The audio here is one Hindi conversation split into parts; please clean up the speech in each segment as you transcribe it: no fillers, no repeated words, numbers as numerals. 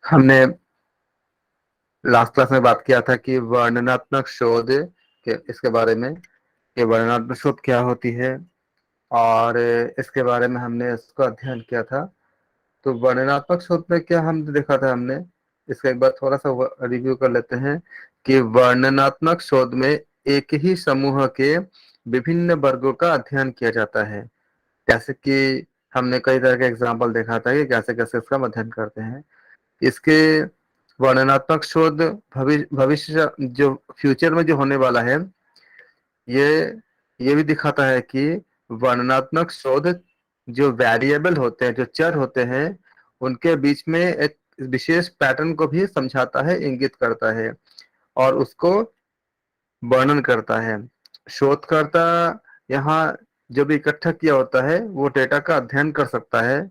हमने लास्ट क्लास में बात किया था कि वर्णनात्मक शोध के इसके बारे में, कि वर्णनात्मक शोध क्या होती है, और इसके बारे में हमने इसको अध्ययन किया था। तो वर्णनात्मक शोध में क्या हम देखा था हमने, इसका एक बार थोड़ा सा रिव्यू कर लेते हैं कि वर्णनात्मक शोध में एक ही समूह के विभिन्न वर्गों का अध्ययन किया जाता है। जैसे कि हमने कई तरह के एग्जाम्पल देखा था कि कैसे कैसे इसका अध्ययन करते हैं। इसके वर्णनात्मक शोध भविष्य जो फ्यूचर में जो होने वाला है, ये ये भी दिखाता है कि वर्णनात्मक शोध जो वेरिएबल होते हैं, जो चर होते हैं, उनके बीच में एक विशेष पैटर्न को भी समझाता है, इंगित करता है और उसको वर्णन करता है। शोधकर्ता यहाँ जो भी इकट्ठा किया होता है वो डेटा का अध्ययन कर सकता है,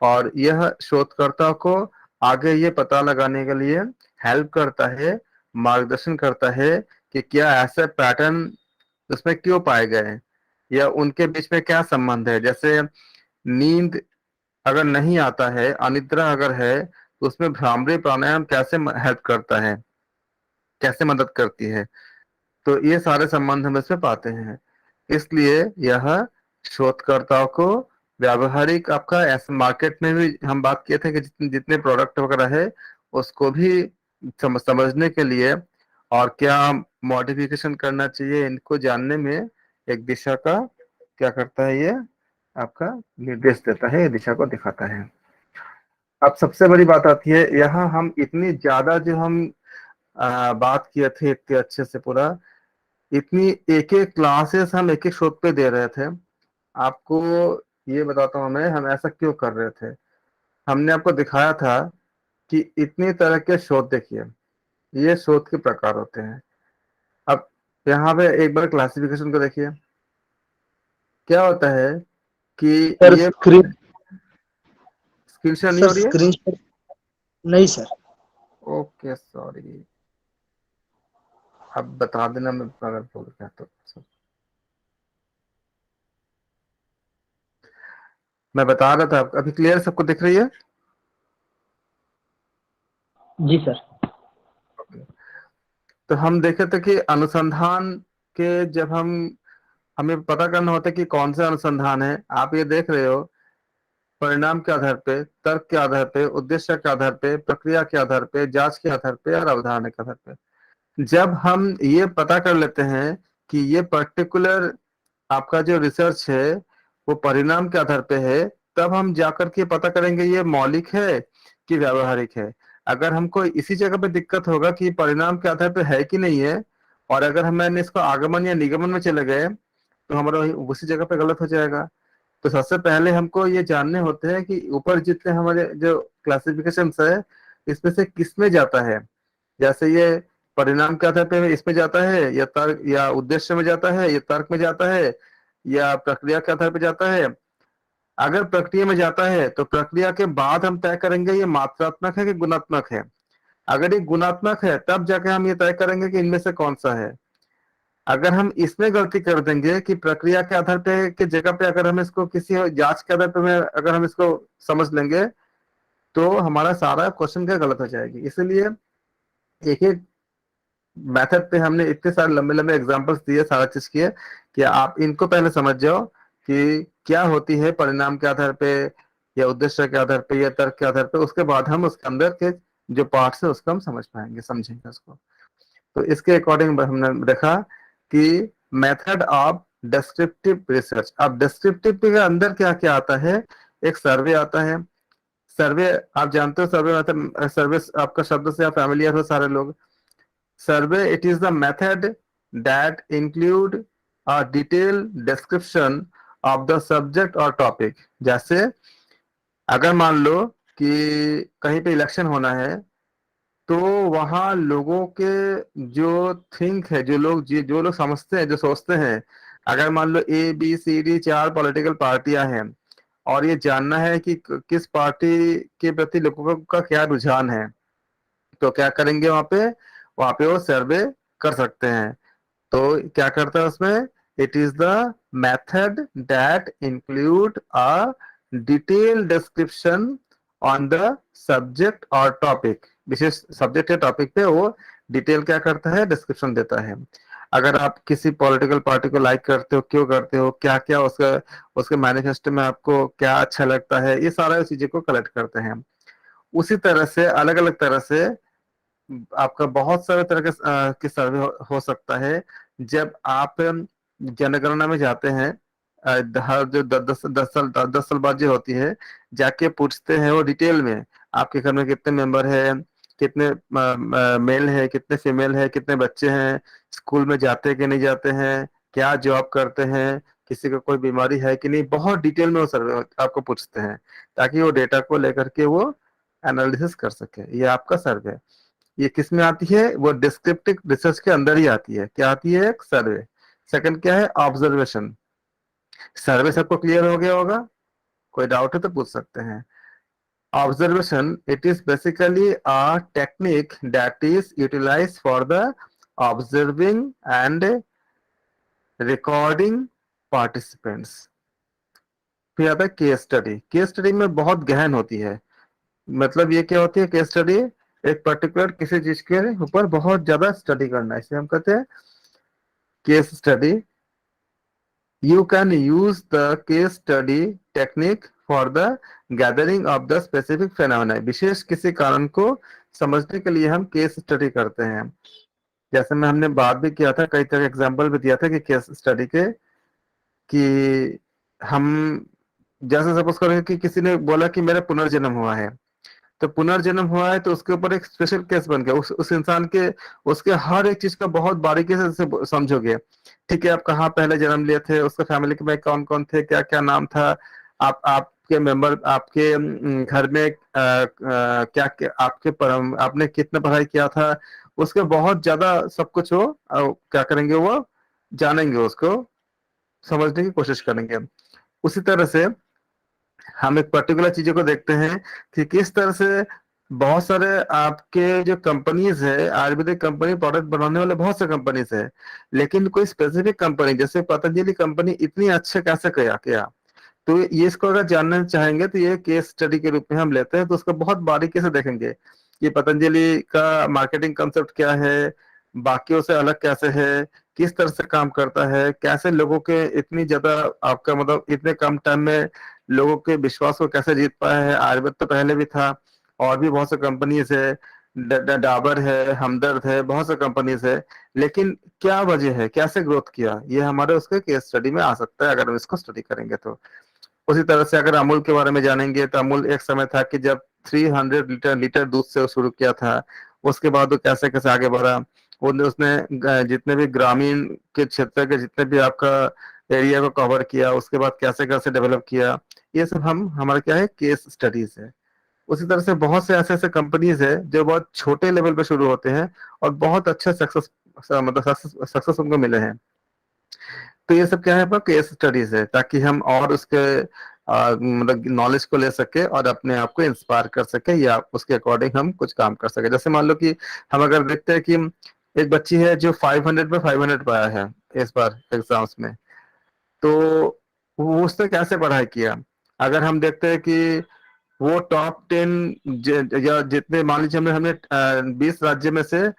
और यह शोधकर्ता को आगे ये पता लगाने के लिए हेल्प करता है, मार्गदर्शन करता है कि क्या ऐसे पैटर्न उसमें क्यों पाए गए या उनके बीच में क्या संबंध है। जैसे नींद अगर नहीं आता है, अनिद्रा अगर है, तो उसमें भ्रामरी प्राणायाम कैसे हेल्प करता है, कैसे मदद करती है। तो ये सारे संबंध हम इसमें पाते हैं। इसलिए यह शोधकर्ताओं को व्यावहारिक आपका ऐसे मार्केट में भी हम बात किए थे कि जितने जितने प्रोडक्ट वगैरह है उसको भी समझने के लिए और क्या मॉडिफिकेशन करना चाहिए इनको जानने में एक दिशा का क्या करता है, ये आपका निर्देश देता है, ये दिशा को दिखाता है। अब सबसे बड़ी बात आती है, यहाँ हम इतनी ज्यादा जो हम बात किए थे इतने अच्छे से पूरा, इतनी एक एक क्लासेस हम एक एक शोध पे दे रहे थे। आपको ये बताता हूँ मैं, हम ऐसा क्यों कर रहे थे। हमने आपको दिखाया था कि इतनी तरह के शोध देखिए, ये शोध के प्रकार होते हैं। अब यहाँ पे एक बार क्लासिफिकेशन को देखिए, क्या होता है कि सर ये स्क्रीन स्क्रीन शेयर नहीं सर हो रही है। स्क्रीन नहीं सर। ओके सॉरी, अब बता देना मैं अगर भूल गया तो। मैं बता रहा था, अभी क्लियर सबको दिख रही है। जी सर। तो हम देखे थे कि अनुसंधान के जब हम हमें पता करना होता है कि कौन सा अनुसंधान है। आप ये देख रहे हो, परिणाम के आधार पे, तर्क के आधार पे, उद्देश्य के आधार पे, प्रक्रिया के आधार पे, जांच के आधार पे और अवधारणा के आधार पे जब हम ये पता कर लेते हैं कि ये पर्टिकुलर आपका जो रिसर्च है वो परिणाम के आधार पे है, तब हम जाकर के पता करेंगे ये मौलिक है कि व्यावहारिक है। अगर हमको इसी जगह पे दिक्कत होगा कि परिणाम के आधार पे है कि नहीं है, और अगर हम मैंने इसको आगमन या निगमन में चले गए, तो हमारा उसी जगह पे गलत हो जाएगा। तो सबसे पहले हमको ये जानने होते हैं कि ऊपर जितने हमारे जो क्लासिफिकेशन है, इसमें से किस में जाता है। जैसे ये परिणाम के आधार पे इसमें जाता है, या तर्क या उद्देश्य में जाता है, या तर्क में जाता है, या प्रक्रिया के आधार पे जाता है। अगर प्रक्रिया में जाता है तो प्रक्रिया के बाद हम तय करेंगे ये मात्रात्मक है कि गुणात्मक है। अगर ये गुणात्मक है तब जाके हम ये तय करेंगे कि इनमें से कौन सा है। अगर हम इसमें गलती कर देंगे कि प्रक्रिया के आधार पे की जगह पे अगर हम इसको किसी जांच के आधार पे में अगर हम इसको समझ लेंगे, तो हमारा सारा क्वेश्चन क्या गलत हो जाएगी। इसलिए एक एक मेथड पे हमने इतने सारे लंबे लंबे एग्जांपल्स दिए, सारा चीज किए कि आप इनको पहले समझ जाओ कि क्या होती है परिणाम के आधार पे, या उद्देश्य के आधार पे, या तर्क के आधार पे। उसके बाद हम उसके अंदर के जो पार्ट्स है उसको हम समझ पाएंगे, समझेंगे उसको। तो इसके अकॉर्डिंग हमने देखा कि मेथड ऑफ डिस्क्रिप्टिव रिसर्च। अब डिस्क्रिप्टिव के अंदर क्या क्या आता है, एक सर्वे आता है। सर्वे आप जानते हो, सर्वे मतलब सर्वे आपका शब्द से आप फैमिलियर हो सारे लोग। Survey, it is the method that include a detailed description of the subject or topic। जैसे अगर मान लो कि कहीं पे इलेक्शन होना है, तो वहां लोगों के जो थिंक है, जो लोग समझते हैं, जो सोचते हैं। अगर मान लो ABCD 4 पॉलिटिकल पार्टियां हैं, और ये जानना है कि किस पार्टी के प्रति लोगों का क्या रुझान है, तो क्या करेंगे वहां पे वो सर्वे कर सकते हैं। तो क्या करता है उसमें, it is the method that include a detail description on the subject और टॉपिक, विशेष सब्जेक्ट या टॉपिक पे वो डिटेल क्या करता है, डिस्क्रिप्शन देता है। अगर आप किसी पॉलिटिकल पार्टी को लाइक करते हो, क्यों करते हो, क्या क्या उसका उसके मैनिफेस्टो में आपको क्या अच्छा लगता है, ये सारा चीजें को कलेक्ट करते हैं। उसी तरह से अलग अलग तरह से आपका बहुत सारे तरह के सर्वे हो सकता है। जब आप जनगणना में जाते हैं, हर जो 10 साल बाद जो होती है, जाके पूछते हैं वो डिटेल में, आपके घर में कितने मेंबर है, कितने मेल है, कितने फीमेल है, कितने बच्चे हैं, स्कूल में जाते हैं कि नहीं जाते हैं, क्या जॉब करते हैं, किसी को कोई बीमारी है कि नहीं, बहुत डिटेल में वो सर्वे आपको पूछते हैं, ताकि वो डेटा को लेकर के वो एनालिसिस कर सके। ये आपका सर्वे, ये किस में आती है, वो डिस्क्रिप्टिव रिसर्च के अंदर ही आती है। क्या आती है, एक सर्वे। सेकंड क्या है, ऑब्जर्वेशन। सर्वे सबको क्लियर हो गया होगा, कोई डाउट है तो पूछ सकते हैं। Observation, it is basically a technique that is utilized for the observing and recording participants. फिर आता है केस स्टडी। केस स्टडी में बहुत गहन होती है। मतलब ये क्या होती है, केस स्टडी एक पर्टिकुलर किसी चीज के ऊपर बहुत ज्यादा स्टडी करना है, इसे हम कहते हैं case study. You can use the case study technique for the gathering of the specific phenomena। विशेष किसी कारण को समझने के लिए हम केस स्टडी करते हैं। जैसे में हमने बात भी किया था, कई तरह एग्जांपल भी दिया था कि केस स्टडी के, कि हम जैसे सपोज करें कि किसी ने बोला कि मेरा पुनर्जन्म हुआ है, तो पुनर्जन्म हुआ है तो उसके ऊपर एक स्पेशल केस बन गया। उस इंसान के, उसके हर एक चीज का बहुत बारीकी से समझोगे। ठीक है, आप कहाँ पहले जन्म लिए थे, उसके फैमिली के में कौन कौन थे, क्या क्या नाम था, आपके मेंबर, आपके घर में क्या क्या आपके आपने कितना पढ़ाई किया था, उसके बहुत ज्यादा सब कुछ वो क्या करेंगे, वो जानेंगे, उसको समझने की कोशिश करेंगे। उसी तरह से हम एक पर्टिकुलर चीजों को देखते हैं कि किस तरह से बहुत सारे आपके जो कंपनीज है, आयुर्वेदिक कंपनी, प्रोडक्ट बनाने वाले बहुत से कंपनीज है, लेकिन कोई स्पेसिफिक कंपनी जैसे पतंजलि कंपनी इतनी अच्छे कैसे किया किया। तो ये इसको अगर जानना चाहेंगे तो ये केस स्टडी के रूप में हम लेते हैं, तो उसको बहुत बारीकी से देखेंगे कि पतंजलि का मार्केटिंग कंसेप्ट क्या है, बाकियों से अलग कैसे है, किस तरह से काम करता है, कैसे लोगों के इतनी ज्यादा, आपका मतलब इतने कम टाइम में लोगों के विश्वास को कैसे जीत पाया है। आयुर्वेद तो पहले भी था, और भी बहुत से कंपनीज है, डाबर है, हमदर्द है, बहुत से कंपनीज है, लेकिन क्या वजह है, कैसे ग्रोथ किया, ये हमारे उसके केस स्टडी में आ सकता है अगर हम इसको स्टडी करेंगे तो। उसी तरह से अगर अमूल के बारे में जानेंगे तो अमूल एक समय था कि जब 300 लीटर दूध से शुरू किया था, उसके बाद वो कैसे कैसे आगे बढ़ा। उसने जितने भी ग्रामीण के क्षेत्र के जितने भी आपका एरिया को कवर किया, उसके बाद कैसे कैसे डेवलप किया, ये सब हम हमारा क्या है, केस स्टडीज है। उसी तरह से बहुत से ऐसे ऐसे कंपनीज है जो बहुत छोटे लेवल पे शुरू होते हैं और बहुत अच्छे सक्सेस, मतलब सक्सेस उनको मिले हैं। तो ये सब क्या है, आपका केस स्टडीज है, ताकि हम और उसके मतलब नॉलेज को ले सके और अपने आप को इंस्पायर कर सके, या उसके अकॉर्डिंग हम कुछ काम कर सके। जैसे मान लो कि हम अगर देखते हैं कि एक बच्ची है जो 500 में 500 पाया है इस बार एग्जाम्स में, तो वो उसने कैसे पढ़ाई किया। अगर हम देखते हैं कि वो टॉप 10 या जितने, मान लीजिए हमने हमने 20 राज्य में से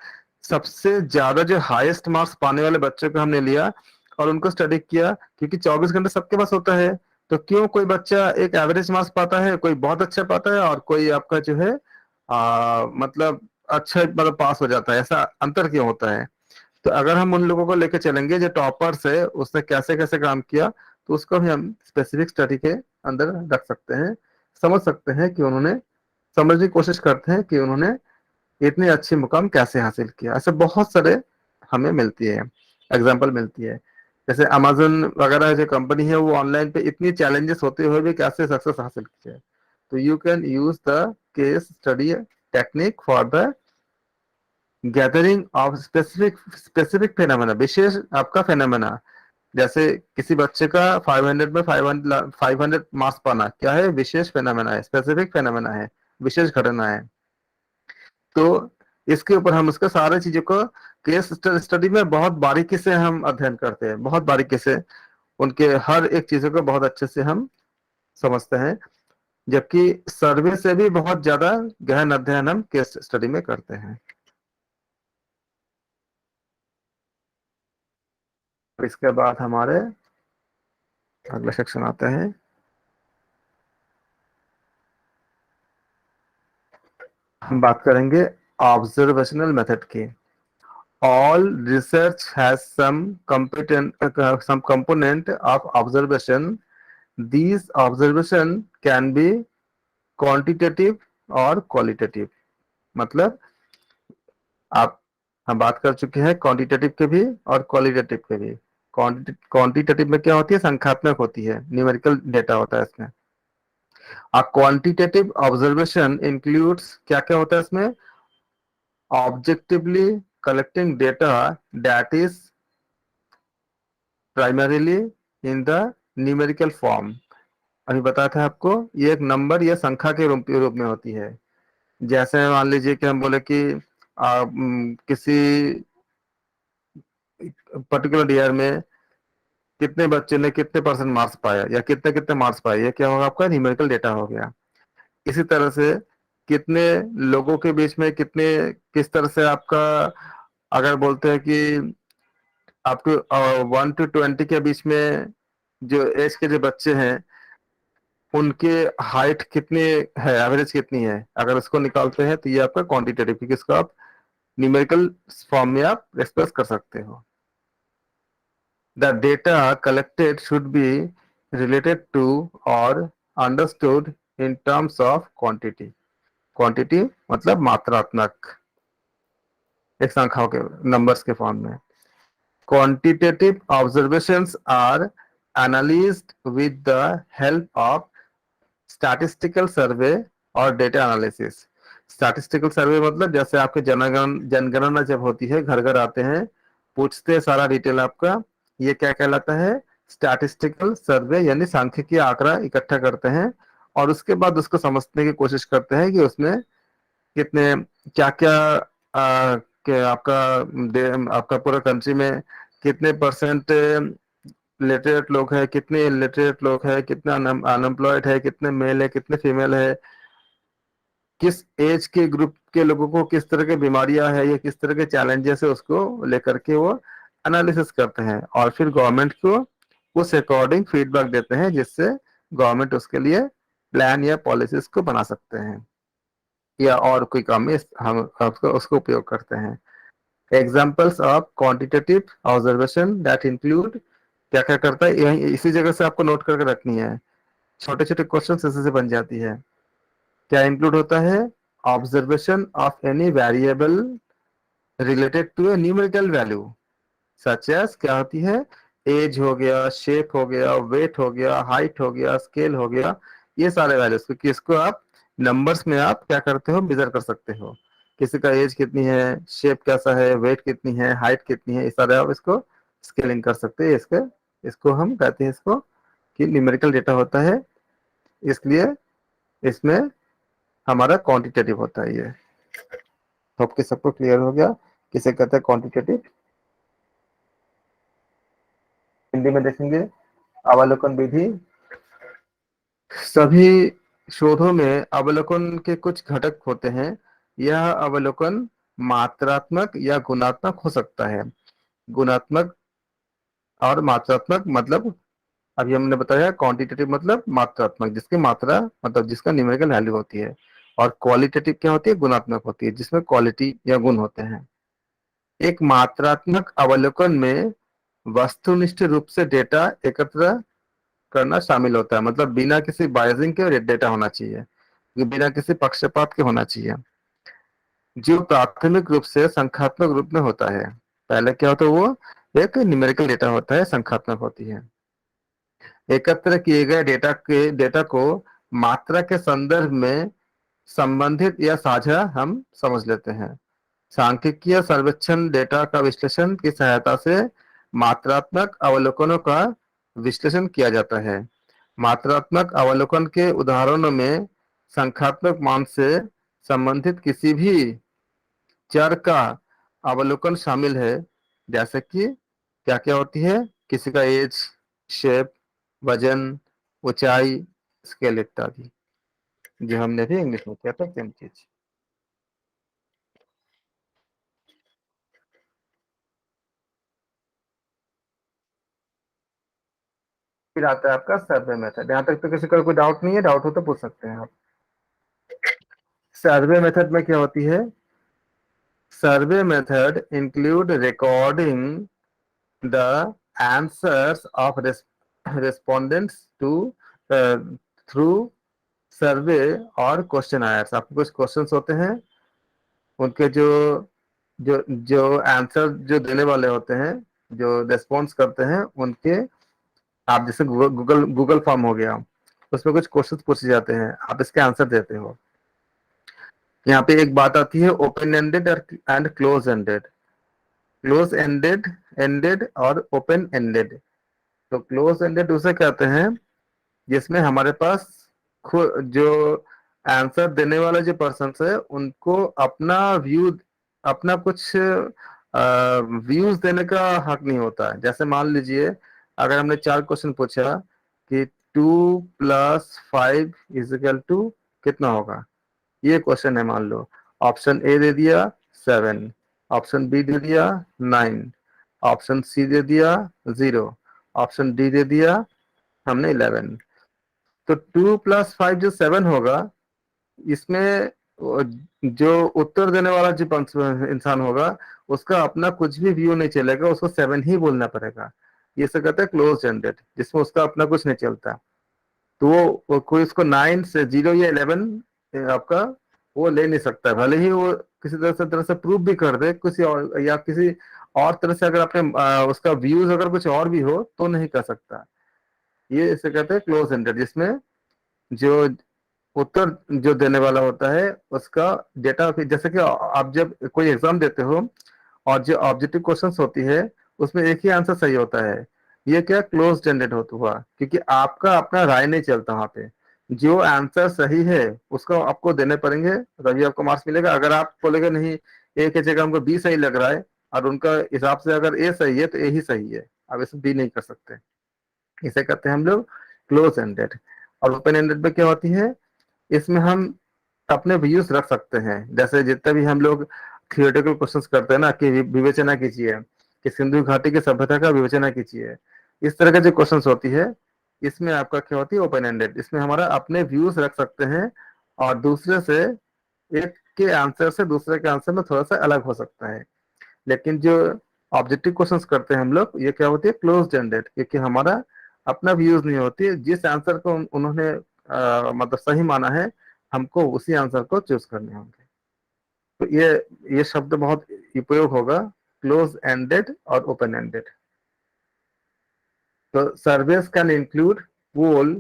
सबसे ज्यादा जो हाईएस्ट मार्क्स पाने वाले बच्चों को हमने लिया और उनको स्टडी किया, क्योंकि 24 घंटे सबके पास होता है। तो क्यों कोई बच्चा एक एवरेज मार्क्स पाता है, कोई बहुत अच्छा पाता है, और कोई आपका जो है मतलब अच्छा मतलब पास हो जाता है, ऐसा अंतर क्यों होता है। तो अगर हम उन लोगों को लेकर चलेंगे जो टॉपर्स है, उसने कैसे कैसे काम किया, तो उसको भी हम स्पेसिफिक स्टडी के अंदर रख सकते हैं, समझ सकते हैं कि उन्होंने, समझने की कोशिश करते हैं कि उन्होंने इतनी अच्छी मुकाम कैसे हासिल किया। ऐसे बहुत सारे हमें मिलती है, एग्जाम्पल मिलती है। जैसे अमेजन वगैरह जो कंपनी है, वो ऑनलाइन पे इतनी चैलेंजेस होते हुए भी कैसे सक्सेस हासिल किया है। तो you can use the case study technique for the gathering of specific phenomena, विशेष आपका फेनोमेना। जैसे किसी बच्चे का 500 में 500 मार्क्स पाना क्या है, विशेष फेनोमेना है, स्पेसिफिक फेनोमेना है, विशेष घटना है। तो इसके ऊपर हम उसके सारे चीजों को केस स्टडी में बहुत बारीकी से हम अध्ययन करते हैं, बहुत बारीकी से उनके हर एक चीजों को बहुत अच्छे से हम समझते हैं। जबकि सर्वे से भी बहुत ज्यादा गहन अध्ययन हम केस स्टडी में करते हैं। इसके बाद हमारे अगले सेक्शन आते हैं। हम बात करेंगे ऑब्जर्वेशनल मेथड की। All research has some component of observation. These observation can be quantitative और qualitative। मतलब आप हम बात कर चुके हैं क्वांटिटेटिव के भी और क्वालिटेटिव के भी। क्वांटिटेटिव में क्या होती है, संख्यात्मक होती है, न्यूमेरिकल डेटा होता है इसमें। क्वांटिटेटिव ऑब्जर्वेशन इंक्लूड्स, क्या क्या होता है इसमें, objectively collecting data that is primarily in the numerical form. अभी बताया था आपको, ये एक नंबर या संख्या के रूप में होती है। जैसे मान लीजिए कि हम बोले कि किसी पर्टिकुलर ईयर में कितने बच्चे ने कितने परसेंट मार्क्स पाया या कितने कितने मार्क्स पाए, ये क्या होगा, आपका न्यूमेरिकल डेटा हो गया। इसी तरह से कितने लोगों के बीच में कितने, किस तरह से आपका, अगर बोलते हैं कि अप टू 1 to 20 के बीच में जो एज के जो बच्चे हैं उनके हाइट कितनी है, एवरेज कितनी है, अगर उसको निकालते हैं तो ये आपका क्वांटिटेटिव, क्योंकि इसको आप न्यूमेरिकल फॉर्म में आप एक्सप्रेस कर सकते हो। The data collected should be related to और understood in terms of quantity. Quantity मतलब मात्रात्मक, एक संख्याओं के नंबर्स के फॉर्म में। Quantitative observations are analyzed with the help of statistical survey और data analysis। Statistical survey मतलब जैसे आपके जनगणना जब होती है, घर घर आते हैं, पूछते हैं सारा डिटेल आपका, ये क्या कहलाता है, स्टैटिस्टिकल सर्वे, यानी सांख्यिकीय आंकड़ा इकट्ठा करते हैं और उसके बाद उसको समझने की कोशिश करते हैं कि उसमें कितने, क्या क्या कि आपका पूरा कंट्री में कितने परसेंट लिटरेट लोग हैं, कितने इलिटरेट लोग हैं, कितने अनएम्प्लॉयड है, कितने मेल है, कितने फीमेल है, किस एज के ग्रुप के लोगों को किस तरह की बीमारियां है या किस तरह के चैलेंजेस है, उसको लेकर के वो एनालिसिस करते हैं और फिर गवर्नमेंट को उस अकॉर्डिंग फीडबैक देते हैं, जिससे गवर्नमेंट उसके लिए प्लान या पॉलिसीज को बना सकते हैं या और कोई काम में हम उसको उपयोग करते हैं। Examples of quantitative observation that include, क्या क्या करता है, यही इसी जगह से आपको नोट करके रखनी है, छोटे छोटे क्वेश्चन ऐसे से बन जाती है। क्या इंक्लूड होता है, observation of any variable related to a numerical value such as, क्या होती है, एज हो गया, शेप हो गया, वेट हो गया, हाइट हो गया, स्केल हो गया, ये सारे वैल्यूज, क्योंकि इसको आप नंबर्स में आप क्या करते हो, मेजर कर सकते हो। किसी का एज कितनी है, शेप कैसा है, वेट कितनी है, हाइट कितनी है, इस सारे आप इसको स्केलिंग कर सकते हैं। इसको हम कहते हैं इसको कि न्यूमेरिकल डेटा होता है, इसलिए इसमें हमारा क्वांटिटेटिव होता है। ये होप कि सबको क्लियर हो गया किसे कहते हैं क्वांटिटेटिव। हिंदी में देखेंगे, अवलोकन विधि। सभी शोधों में अवलोकन के कुछ घटक होते हैं। यह अवलोकन मात्रात्मक या गुणात्मक हो सकता है। गुणात्मक और मात्रात्मक मतलब, अभी हमने बताया क्वांटिटेटिव मतलब मात्रात्मक, जिसकी मात्रा मतलब जिसका न्यूमेरिकल वैल्यू होती है, और क्वालिटेटिव क्या होती है, गुणात्मक होती है, जिसमें क्वालिटी या गुण होते हैं। एक मात्रात्मक अवलोकन में वस्तुनिष्ठ रूप से डेटा एकत्र करना शामिल होता है, मतलब बिना किसी बायसिंग के डेटा होना चाहिए, बिना किसी पक्षपात के होना चाहिए, जो प्राथमिक रूप से संख्यात्मक रूप में होता है। पहले क्या होता है, वो एक न्यूमेरिकल डेटा होता है, संख्यात्मक होती है। एकत्र किए गए डेटा को मात्रा के संदर्भ में संबंधित या साझा हम समझ लेते हैं। सांख्यिकीय सर्वेक्षण डेटा का विश्लेषण की सहायता से मात्रात्मक अवलोकनों का विश्लेषण किया जाता है। मात्रात्मक अवलोकन के उदाहरणों में संख्यात्मक मान से संबंधित किसी भी चर का अवलोकन शामिल है, जैसे कि क्या क्या होती है, किसी का एज, शेप, वजन, ऊंचाई, स्केल इत्यादि। जो हमने भी इंग्लिश में किया था सेम चीज। फिर आता है आपका सर्वे मेथड। यहाँ तक तो किसी का कोई डाउट नहीं है? डाउट हो तो पूछ सकते हैं आप। सर्वे मेथड में क्या होती है? Survey method include recording the answers of respondents to through सर्वे और क्वेश्चन आयर्स। आपको कुछ क्वेश्चंस होते हैं, उनके जो जो जो आंसर जो देने वाले होते हैं, जो रेस्पॉन्स करते हैं उनके, आप जैसे गूगल गूगल फॉर्म हो गया, उसमें कुछ क्वेश्चंस पूछे जाते हैं, आप इसके आंसर देते हो। यहाँ पे एक बात आती है open ended and close ended. Close ended ended और ओपन एंडेड। तो क्लोज एंडेड उसे कहते हैं जिसमें हमारे पास जो आंसर देने वाला जो पर्सन है उनको अपना व्यू, अपना कुछ व्यूज देने का हक नहीं होता है। जैसे मान लीजिए अगर हमने 4 क्वेश्चन पूछा कि 2 + 5 = कितना होगा, ये क्वेश्चन है। मान लो ऑप्शन ए दे दिया 7, ऑप्शन बी दे दिया 9, ऑप्शन सी दे दिया 0, ऑप्शन डी दे दिया हमने 11। तो 2 + 5 जो 7 होगा, इसमें जो उत्तर देने वाला जो इंसान होगा उसका अपना कुछ भी व्यू नहीं चलेगा, उसको 7 ही बोलना पड़ेगा। ये से कहते हैं क्लोज एंडेड, जिसमें उसका अपना कुछ नहीं चलता। तो वो कोई उसको 9 से 0 या 11 आपका वो ले नहीं सकता, भले ही वो किसी तरह से प्रूव भी कर दे किसी और या किसी और तरह से, अगर अपने उसका व्यूज अगर कुछ और भी हो तो नहीं कर सकता। ये इसे कहते हैं क्लोज एंडेड, जिसमें जो उत्तर जो देने वाला होता है उसका डेटा, जैसे कि आप जब कोई एग्जाम देते हो और जो ऑब्जेक्टिव क्वेश्चंस होती है उसमें एक ही आंसर सही होता है, ये क्या क्लोज एंडेड होता हुआ, क्योंकि आपका अपना राय नहीं चलता वहां पे। जो आंसर सही है उसको आपको देने पड़ेंगे, तभी आपको मार्क्स मिलेगा। अगर आप बोलेगे नहीं ए की जगह हमको बी सही लग रहा है और उनका हिसाब से अगर ए सही है तो ए ही सही है, आप इसे बी नहीं कर सकते। इसे कहते हैं हम लोग क्लोज एंडेड। और ओपन एंडेड में क्या होती है, इसमें हम अपने व्यूज रख सकते हैं। जैसे जितने भी हम लोग थियोरेटिकल क्वेश्चंस करते हैं ना, कि विवेचना कीजिए, कि सिंधु घाटी की सभ्यता का विवेचना कीजिए, इस तरह के जो क्वेश्चंस होती है, इसमें आपका क्या होती है ओपन एंडेड। इसमें हमारा अपने व्यूज रख सकते हैं और दूसरे से, एक के आंसर से दूसरे के आंसर में थोड़ा सा अलग हो सकता है। लेकिन जो ऑब्जेक्टिव क्वेश्चंस करते हैं हम लोग, ये क्या होती है क्लोज एंडेड, क्योंकि हमारा अपना व्यूज नहीं होती है। जिस आंसर को उन्होंने मतलब सही माना है, हमको उसी आंसर को चूज करने होंगे। तो ये शब्द बहुत उपयोग होगा, क्लोज एंडेड और ओपन एंडेड। तो surveys can include poll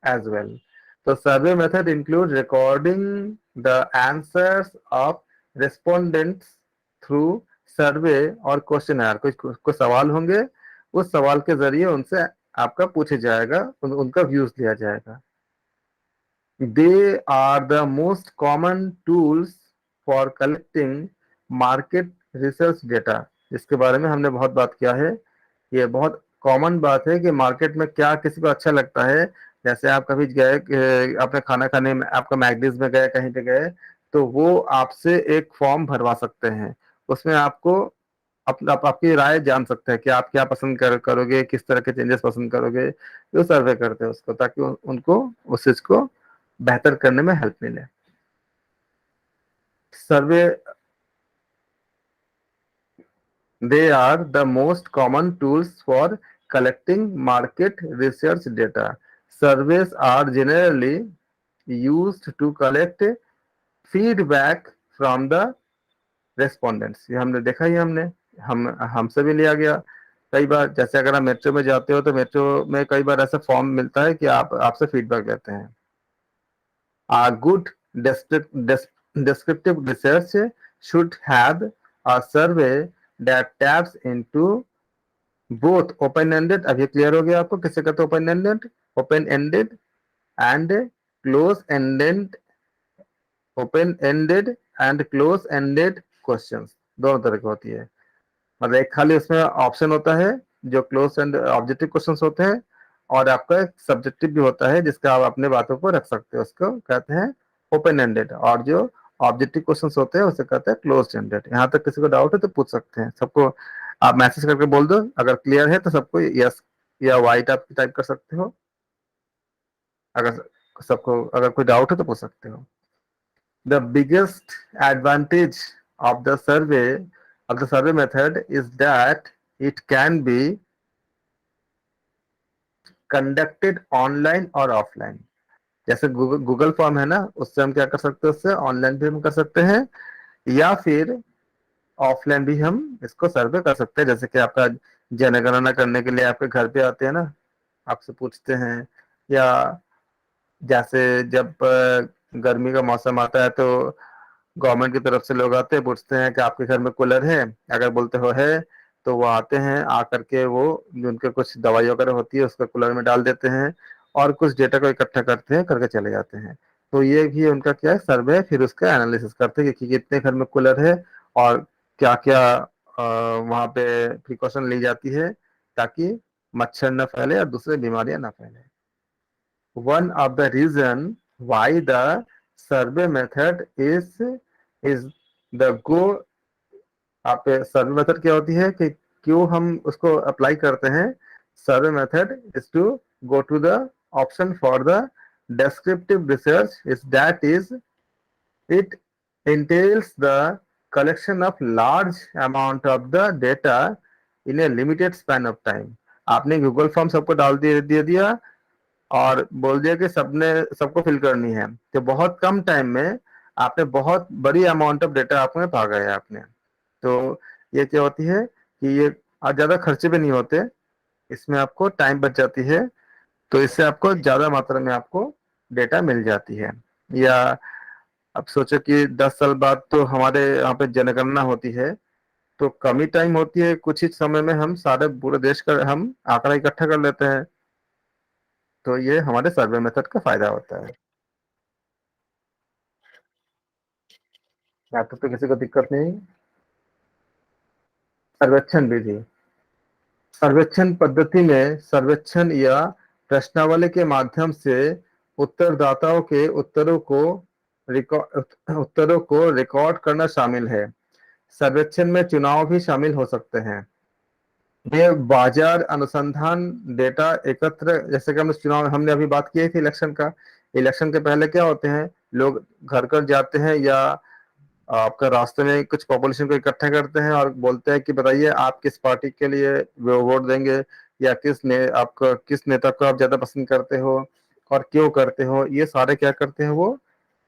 as well. So survey method includes recording the answers of respondents through survey और questionnaire। कुछ सवाल होंगे, उस सवाल के जरिए उनसे आपका पूछा जाएगा, उनका व्यूज लिया जाएगा। They are the most common tools for collecting market research data। इसके बारे में हमने बहुत बात किया है। ये बहुत कॉमन बात है कि मार्केट में क्या किसी को अच्छा लगता है। जैसे आप कभी गए अपने खाना खाने में, आपका मैगडीज में गए, कहीं पे गए, तो वो आपसे एक फॉर्म भरवा सकते हैं। उसमें आपको आपकी राय जान सकते हैं कि आप क्या पसंद करोगे, किस तरह के चेंजेस पसंद करोगे। जो सर्वे करते हैं उसको, ताकि उनको उस चीज को बेहतर करने में हेल्प मिले। सर्वे, they are the most common tools for collecting market research data. Surveys are generally used to collect feedback from the respondents। ये हमने देखा ही, हमसे भी लिया गया कई बार। जैसे अगर आप मेट्रो में जाते हो तो मेट्रो में कई बार ऐसा फॉर्म मिलता है कि आप आपसे फीडबैक लेते हैं। A good descriptive research should have a survey that taps into both open-ended, अब ये क्लियर हो गया आपको किसे कहते हैं open ended and close ended, open ended and close ended questions दोनों तरह की होती है। मतलब एक खाली उसमें ऑप्शन होता है जो क्लोज एंड ऑब्जेक्टिव क्वेश्चंस होते हैं, और आपका एक सब्जेक्टिव भी होता है जिसका आप अपने बातों को रख सकते हो, उसको कहते हैं ओपन एंडेड। और जो ऑब्जेक्टिव क्वेश्चंस होते हैं उसे कहते हैं क्लोज एंडेड। यहाँ तक किसी को डाउट है तो पूछ सकते हैं, सबको आप मैसेज करके बोल दो, अगर क्लियर है तो सबको यस या वाइट आप टाइप कर सकते हो, अगर सबको अगर कोई डाउट है तो पूछ सकते हो। The biggest advantage of the survey method is that it can be conducted online और ऑफलाइन। जैसे गूगल फॉर्म है ना, उससे हम क्या कर सकते हैं, उससे ऑनलाइन भी हम कर सकते हैं या फिर ऑफलाइन भी हम इसको सर्वे कर सकते हैं। जैसे कि आपका जनगणना करने के लिए आपके घर पे आते हैं ना, आपसे पूछते हैं, या जैसे जब गर्मी का मौसम आता है तो गवर्नमेंट की तरफ से लोग आते हैं, पूछते हैं कि आपके घर में कूलर है, अगर बोलते हो है तो वो आते हैं, आकर के वो जो उनके कुछ दवाई वगैरह होती है उसको कूलर में डाल देते हैं और कुछ डेटा को इकट्ठा करते हैं, करके चले जाते हैं। तो ये भी उनका क्या है, सर्वे। फिर उसका एनालिसिस करते हैं कि कितने घर में कूलर है और क्या क्या वहाँ पे प्रिकॉशन ली जाती है ताकि मच्छर न फैले और दूसरे बीमारियां न फैले। One of the reason why the survey method is the go। आप सर्वे मेथड क्या होती है कि क्यों हम उसको अप्लाई करते हैं। Survey method is to go to the option for the descriptive research is that is it entails the collection of large amount of the data in a limited span of time। आपने गूगल फॉर्म सबको डाल दे दिया और बोल दिया कि सबने सबको फिल करनी है, तो बहुत कम टाइम में आपने बहुत बड़ी अमाउंट ऑफ डेटा आपने भागा है आपने। तो ये क्या होती है कि ये ज्यादा खर्चे भी नहीं होते, इसमें आपको टाइम बच जाती है, तो इससे आपको ज्यादा मात्रा में आपको डेटा मिल जाती है। या अब सोचो कि 10 साल बाद तो हमारे यहाँ पे जनगणना होती है, तो कम ही टाइम होती है, कुछ ही समय में हम सारे पूरे देश का हम आंकड़ा इकट्ठा कर लेते हैं। तो ये हमारे सर्वे मेथड का फायदा होता है। यहाँ तक तो किसी को दिक्कत नहीं। सर्वेक्षण विधि। सर्वेक्षण पद्धति में सर्वेक्षण या प्रश्नावली के माध्यम से उत्तरदाताओं के उत्तरों को रिकॉर्ड करना शामिल है। सर्वेक्षण में चुनाव भी शामिल हो सकते हैं। ये बाजार अनुसंधान डेटा एकत्र, जैसे कि हमने अभी बात की थी इलेक्शन का। इलेक्शन के पहले क्या होते हैं, लोग घर घर जाते हैं या आपका रास्ते में कुछ पॉपुलेशन को इकट्ठा करते हैं और बोलते हैं कि बताइए आप किस पार्टी के लिए वोट देंगे, या आपका किस नेता को आप ज्यादा पसंद करते हो और क्यों करते हो। ये सारे क्या करते हैं, वो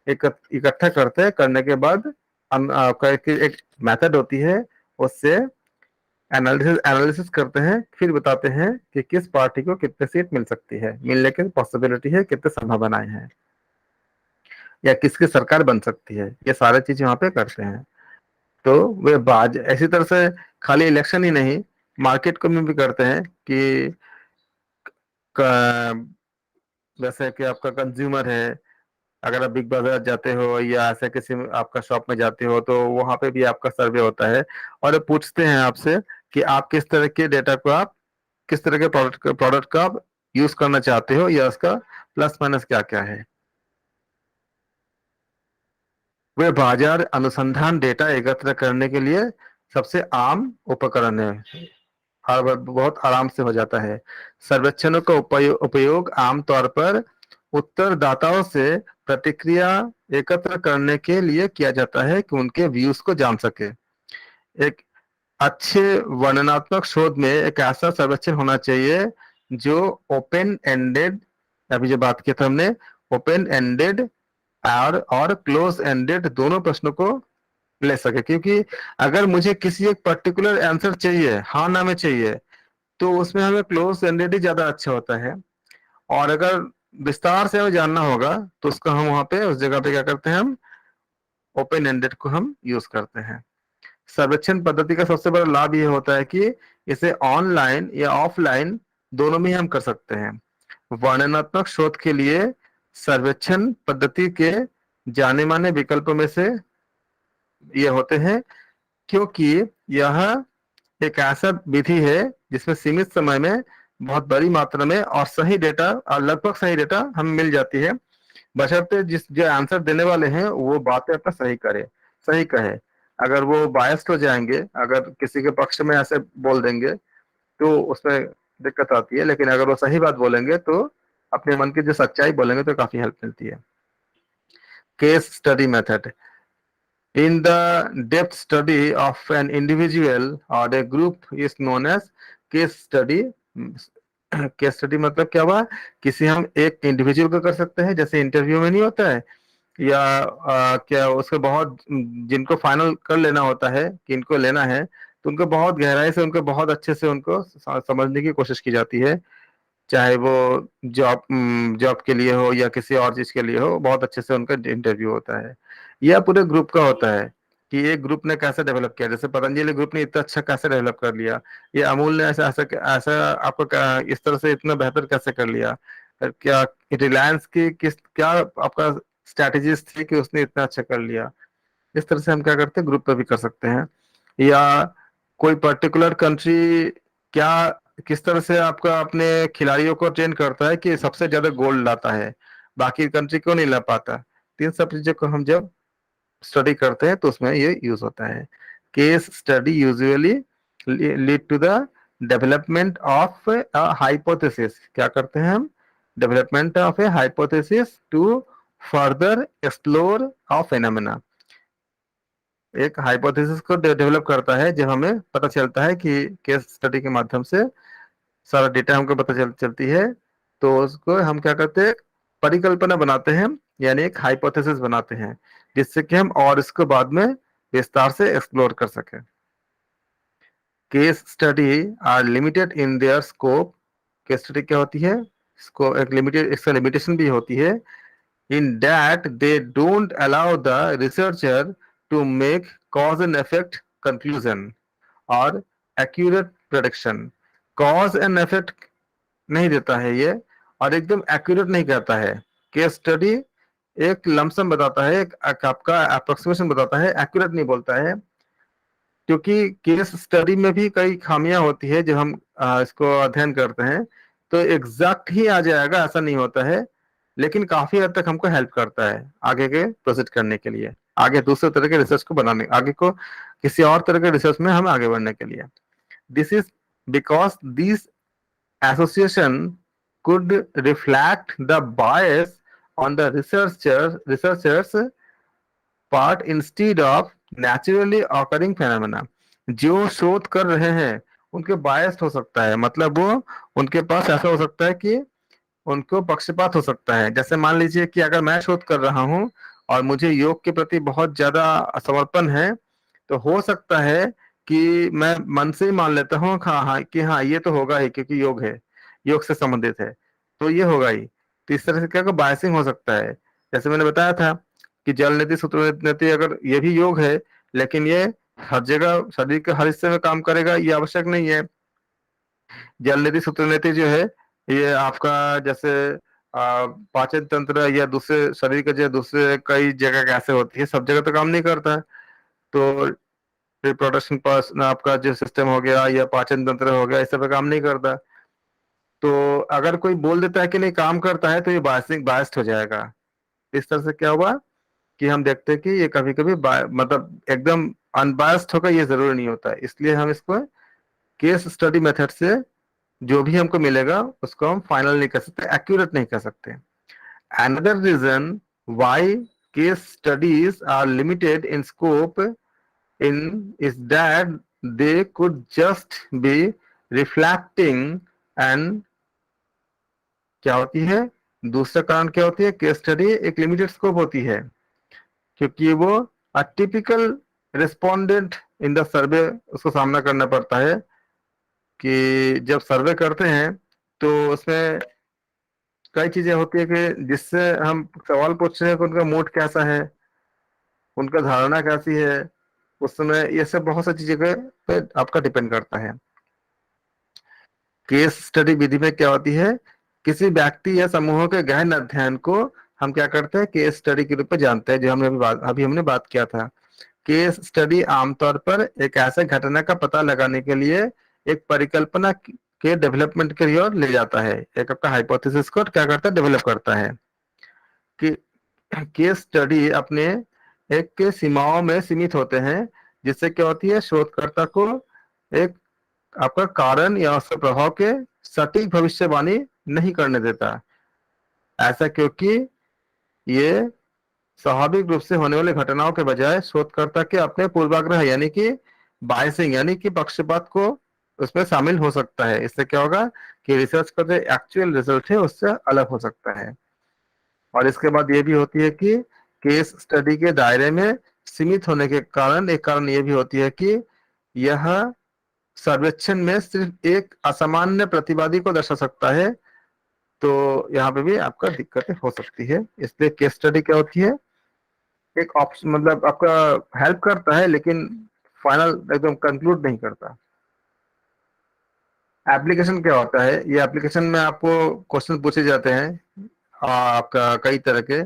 इकट्ठा करते हैं। करने के बाद आपका एक मेथड होती है, उससे एनालिसिस करते हैं, फिर बताते हैं कि किस पार्टी को कितने सीट मिल सकती है, मिलने की पॉसिबिलिटी है, कितने संभावनाएं हैं, या किसकी सरकार बन सकती है। ये सारे चीज वहां पे करते हैं। तो वे बाज ऐसी तरह से खाली इलेक्शन ही नहीं, मार्केट को में भी करते हैं कि जैसे कि आपका कंज्यूमर है, अगर आप बिग बाजार जाते हो या ऐसे किसी आपका शॉप में जाते हो तो वहां पे भी आपका सर्वे होता है और वो पूछते हैं आपसे कि आप किस तरह के डेटा को, आप किस तरह के प्रोडक्ट का आप यूज करना चाहते हो, या उसका प्लस माइनस क्या क्या है। वे बाजार अनुसंधान डेटा एकत्र करने के लिए सबसे आम उपकरण है और बहुत आराम से हो जाता है। सर्वेक्षणों का उपयोग आमतौर पर उत्तरदाताओं से प्रतिक्रिया एकत्र करने के लिए किया जाता है कि उनके व्यूज को जान सके। एक अच्छे वर्णनात्मक शोध में एक ऐसा सर्वेक्षण होना चाहिए जो ओपन एंडेड, अभी जो बात की थी हमने, ओपन एंडेड और क्लोज एंडेड दोनों प्रश्नों को ले सके। क्योंकि अगर मुझे किसी एक पर्टिकुलर आंसर चाहिए, हाँ ना में चाहिए, तो उसमें हमें क्लोज एंडेड ही ज्यादा अच्छा होता है। और अगर विस्तार से हमें जानना होगा तो उसको हम वहां पे उस जगह पे क्या करते हैं, हम ओपन एंडेड को हम यूज करते हैं। सर्वेक्षण पद्धति का सबसे बड़ा लाभ ये होता है कि इसे ऑनलाइन या ऑफलाइन दोनों में ही हम कर सकते हैं। वर्णनात्मक शोध के लिए सर्वेक्षण पद्धति के जाने माने विकल्पों में से ये होते हैं, क्योंकि यह एक ऐसा विधि है जिसमें सीमित समय में बहुत बड़ी मात्रा में और सही डेटा और लगभग सही डेटा हमें मिल जाती है, बशर्ते जिस जो आंसर देने वाले हैं वो बातें अपना सही करे, सही कहे। अगर वो बायस्ड हो जाएंगे, अगर किसी के पक्ष में ऐसे बोल देंगे तो उसमें दिक्कत आती है, लेकिन अगर वो सही बात बोलेंगे तो अपने मन की जो सच्चाई बोलेंगे तो काफी हेल्प मिलती है। Case study method: in the depth study of an individual or a group is known as case study. Case study मतलब क्या हुआ, किसी हम एक इंडिविजुअल को कर सकते हैं, जैसे इंटरव्यू में नहीं होता है, या क्या उसके बहुत जिनको फाइनल कर लेना होता है कि इनको लेना है, तो उनको बहुत गहराई से, उनको बहुत अच्छे से उनको समझने की कोशिश की जाती है, चाहे वो जॉब जॉब के लिए हो या किसी और चीज के लिए हो, बहुत अच्छे से उनका इंटरव्यू होता है। यह पूरे ग्रुप का होता है कि एक ग्रुप ने कैसे डेवलप किया, जैसे पतंजलि ग्रुप ने इतना अच्छा कैसे डेवलप कर लिया, ये अमूल ने ऐसा ऐसा ऐसा आपको इस तरह से इतना बेहतर कैसे कर लिया, क्या रिलायंस की किस क्या आपका स्ट्रैटेजीज थी कि उसने इतना अच्छा कर लिया। इस तरह से हम क्या करते हैं, ग्रुप पे भी कर सकते हैं। या कोई पर्टिकुलर कंट्री क्या किस तरह से आपका अपने खिलाड़ियों को ट्रेन करता है कि सबसे ज्यादा गोल्ड लाता है, बाकी कंट्री क्यों नहीं ला पाता। तो इन सब चीजों को हम जब स्टडी करते हैं तो उसमें ये यूज होता है। Case study usually lead to the development of hypothesis. क्या करते हैं हम, development of a hypothesis to further explore of phenomena. एक हाइपोथेसिस को डेवलप करता है जब हमें पता चलता है कि केस स्टडी के माध्यम से सारा डेटा हमको पता चलती है, तो उसको हम क्या करते हैं, परिकल्पना बनाते हैं, यानी एक हाइपोथेसिस बनाते हैं, जिससे कि हम और इसको बाद में विस्तार से एक्सप्लोर कर सकें। Case study are limited in their scope. Case study क्या होती है, इसको एक लिमिटेड, इसका लिमिटेशन भी होती है, in that they don't allow the researcher to make cause and effect conclusion or accurate prediction। cause and effect नहीं देता है ये, और एकदम एक्यूरेट नहीं कहता है। केस स्टडी एक लमसम बताता है, एक आपका अप्रोक्सीमेशन बताता है, एक्यूरेट नहीं बोलता है, क्योंकि केस स्टडी में भी कई खामियां होती है जब हम इसको अध्ययन करते हैं, तो एग्जैक्ट ही आ जाएगा ऐसा नहीं होता है, लेकिन काफी हद तक हमको हेल्प करता है आगे के प्रोसीड करने के लिए, आगे दूसरे तरह के रिसर्च को बनाने, आगे को किसी और तरह के रिसर्च में हम आगे बढ़ने के लिए। This is because this association could reflect the bias on the researchers part instead of naturally occurring phenomena। जो शोध कर रहे हैं उनके बायस्ड हो सकता है, मतलब वो उनके पास ऐसा हो सकता है कि उनको पक्षपात हो सकता है। जैसे मान लीजिए कि अगर मैं शोध कर रहा हूं और मुझे योग के प्रति बहुत ज्यादा समर्पण है, तो हो सकता है कि मैं मन से ही मान लेता हूँ हाँ हाँ कि हाँ ये तो होगा ही, क्योंकि योग है, योग से संबंधित है, तो ये होगा ही। तो इस तरह से क्या बायसिंग हो सकता है। जैसे मैंने बताया था कि जल नीति सूत्र नीति, अगर ये भी योग है, लेकिन ये हर जगह शरीर के हर हिस्से में काम करेगा ये आवश्यक नहीं है। जल नीति सूत्र नीति जो है, ये आपका जैसे पाचन तंत्र या दूसरे शरीर के जो दूसरे कई जगह कैसे होती है, सब जगह तो काम नहीं करता है। तो रिप्रोडक्शन पास आपका जो सिस्टम हो गया या पाचन तंत्र हो गया, इस सब पे काम नहीं करता। तो अगर कोई बोल देता है कि नहीं काम करता है, तो ये बायस्ड हो जाएगा। इस तरह से क्या हुआ कि हम देखते हैं कि ये कभी कभी मतलब एकदम अनबायस्ड होगा ये जरूरी नहीं होता है। इसलिए हम इसको केस स्टडी मेथड से जो भी हमको मिलेगा उसको हम फाइनल नहीं कर सकते, एक्यूरेट नहीं कर सकते। Another reason why case studies are limited in scope in is that they could just be reflecting and क्या होती है, दूसरा कारण क्या होती है, केस स्टडी एक लिमिटेड स्कोप होती है, क्योंकि वो typical respondent in the survey उसको सामना करना पड़ता है कि जब सर्वे करते हैं तो उसमें कई चीजें होती है कि जिससे हम सवाल पूछ रहे हैं कि उनका मूड कैसा है, उनका धारणा कैसी है, उस समय ये सब बहुत सी चीजें पे आपका डिपेंड करता है। केस स्टडी विधि में क्या होती है, किसी व्यक्ति या समूहों के गहन अध्ययन को हम क्या करते हैं, केस स्टडी के रूप में जानते हैं, जो हमने अभी हमने बात किया था। केस स्टडी आमतौर पर एक ऐसे घटना का पता लगाने के लिए एक परिकल्पना के डेवलपमेंट की ओर ले जाता है। एक आपका हाइपोथेसिस को क्या करता है, डेवलप करता है। कि केस स्टडी अपने एक के सीमाओं में सीमित होते हैं, जिससे क्या होती है, शोधकर्ता को एक आपका कारण या उसके प्रभाव के सटीक भविष्यवाणी नहीं करने देता। ऐसा क्योंकि ये स्वाभाविक रूप से होने वाली घटनाओं के बजाय शोधकर्ता के अपने पूर्वाग्रह यानी कि बायसिंग यानी कि पक्षपात को उसमें शामिल हो सकता है। इससे क्या होगा कि रिसर्च का जो एक्चुअल रिजल्ट है उससे अलग हो सकता है। और इसके बाद ये भी होती है कि केस स्टडी के दायरे में सीमित होने के कारण एक कारण ये भी होती है कि यह सर्वेक्षण में सिर्फ एक असामान्य प्रतिवादी को दर्शा सकता है। तो यहाँ पे भी आपका दिक्कतें हो सकती है। इसलिए केस स्टडी क्या होती है, एक ऑप्शन मतलब आपका हेल्प करता है लेकिन फाइनल एकदम कंक्लूड नहीं करता। एप्लीकेशन क्या होता है, ये एप्लीकेशन में आपको क्वेश्चन पूछे जाते हैं आपका कई तरह के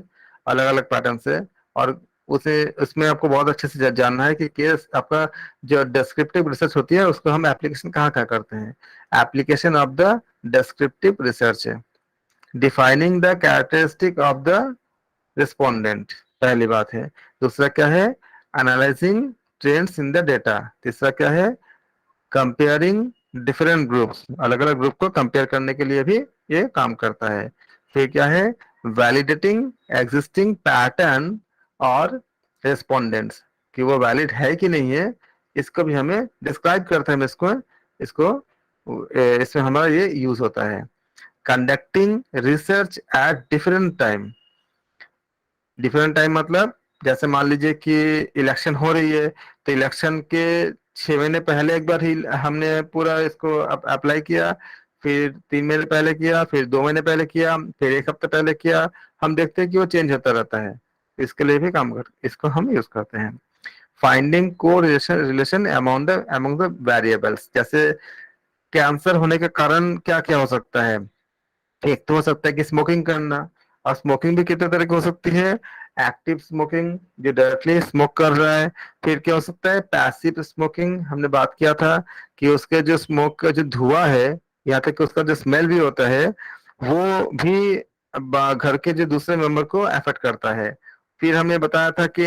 अलग अलग पैटर्न से। और उसे उसमें आपको बहुत अच्छे से जानना है कि केस आपका जो डिस्क्रिप्टिव रिसर्च होती है उसको हम एप्लीकेशन कहाँ कहाँ करते हैं। Application of the descriptive research है, defining the characteristic of the respondent, पहली बात है। दूसरा क्या है, analysing trends in the data. तीसरा क्या है, कंपेयरिंग डिफरेंट ग्रुप्स, अलग अलग ग्रुप को कंपेयर करने के लिए भी ये काम करता है। फिर क्या है, वैलिडेटिंग एग्जिस्टिंग पैटर्न और रेस्पोंडेंट्स, कि वो वैलिड है कि नहीं है, इसको भी हमें डिस्क्राइब करते हैं। इसको इसको इसमें हमारा ये यूज होता है। Conducting research at different time. Different time मतलब जैसे मान लीजिए कि इलेक्शन हो रही है, तो इलेक्शन के 6 महीने पहले एक बार ही हमने पूरा इसको अप्लाई किया, फिर 3 महीने पहले किया, फिर 2 महीने पहले किया, फिर एक हफ्ते पहले किया। हम देखते हैं कि वो चेंज होता रहता है। इसके लिए भी काम कर इसको हम यूज करते हैं। फाइंडिंग को relation relation among the variables, जैसे कैंसर होने के कारण क्या क्या हो सकता है। एक तो हो सकता है कि स्मोकिंग करना, और स्मोकिंग भी कितने तरह की हो सकती है। एक्टिव स्मोकिंग, जो डायरेक्टली स्मोक कर रहा है। फिर क्या हो सकता है, पैसिव स्मोकिंग, हमने बात किया था कि उसके जो स्मोक का जो धुआं है, यहाँ तक कि उसका जो स्मेल भी होता है, वो भी घर के जो दूसरे मेंबर को अफेक्ट करता है। फिर हमने बताया था कि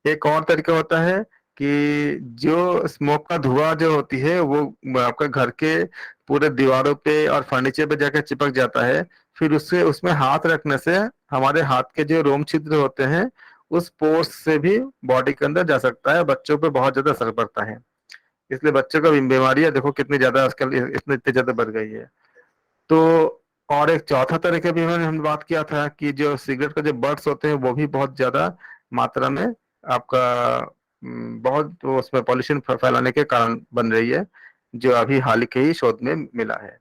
एक और तरीका होता है कि जो स्मोक का धुआं जो होती है वो आपका घर के पूरे दीवारों पे और फर्नीचर पे जाकर चिपक जाता है। फिर उससे उसमें हाथ रखने से हमारे हाथ के जो रोम छिद्र होते हैं उस पोर्स से भी बॉडी के अंदर जा सकता है। बच्चों पे बहुत ज्यादा असर पड़ता है। इसलिए बच्चों का बीमारियां देखो कितनी ज्यादा आजकल इतनी ज्यादा बढ़ गई है। तो और एक चौथा तरीका भी हमने बात किया था कि जो सिगरेट का जो बर्ड्स होते हैं वो भी बहुत ज्यादा मात्रा में आपका बहुत उसमें पॉल्यूशन फैलाने के कारण बन रही है, जो अभी हाल के ही शोध में मिला है।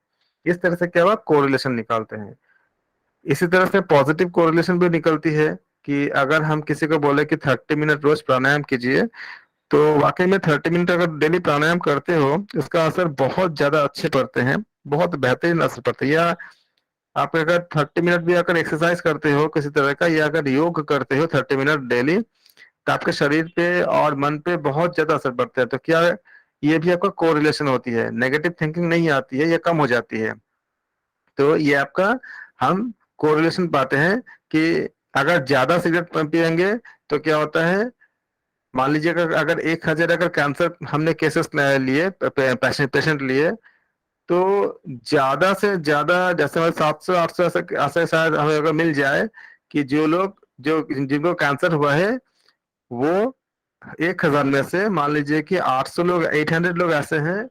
इस तरह से क्या हुआ, कोरिलेशन निकालते हैं। इसी तरह से पॉजिटिव कोरिलेशन भी निकलती है कि अगर हम किसी को बोले कि 30 मिनट रोज प्राणायाम कीजिए, तो वाकई में 30 मिनट अगर डेली प्राणायाम करते हो इसका असर बहुत ज्यादा अच्छे पड़ते हैं, बहुत बेहतरीन असर पड़ता है। या आप अगर 30 मिनट भी अगर एक्सरसाइज करते हो किसी तरह का, या अगर योग करते हो 30 मिनट डेली, तो आपके शरीर पे और मन पे बहुत ज्यादा असर पड़ता है। तो क्या ये भी आपका कोरिलेशन होती है, नेगेटिव थिंकिंग नहीं आती है, ये कम हो जाती है। तो ये आपका हम कोरिलेशन पाते हैं कि अगर ज्यादा सिगरेट पियेंगे तो क्या होता है। मान लीजिए अगर 1,000 अगर कैंसर हमने केसेस लिए, पेशेंट लिए, तो ज्यादा से ज्यादा जैसे हमारे 700-800 ऐसे ऐसे शायद हमें अगर मिल जाए कि जो लोग जो जिनको कैंसर हुआ है, वो 1,000 में से मान लीजिए कि 800 लोग, 800 लोग ऐसे हैं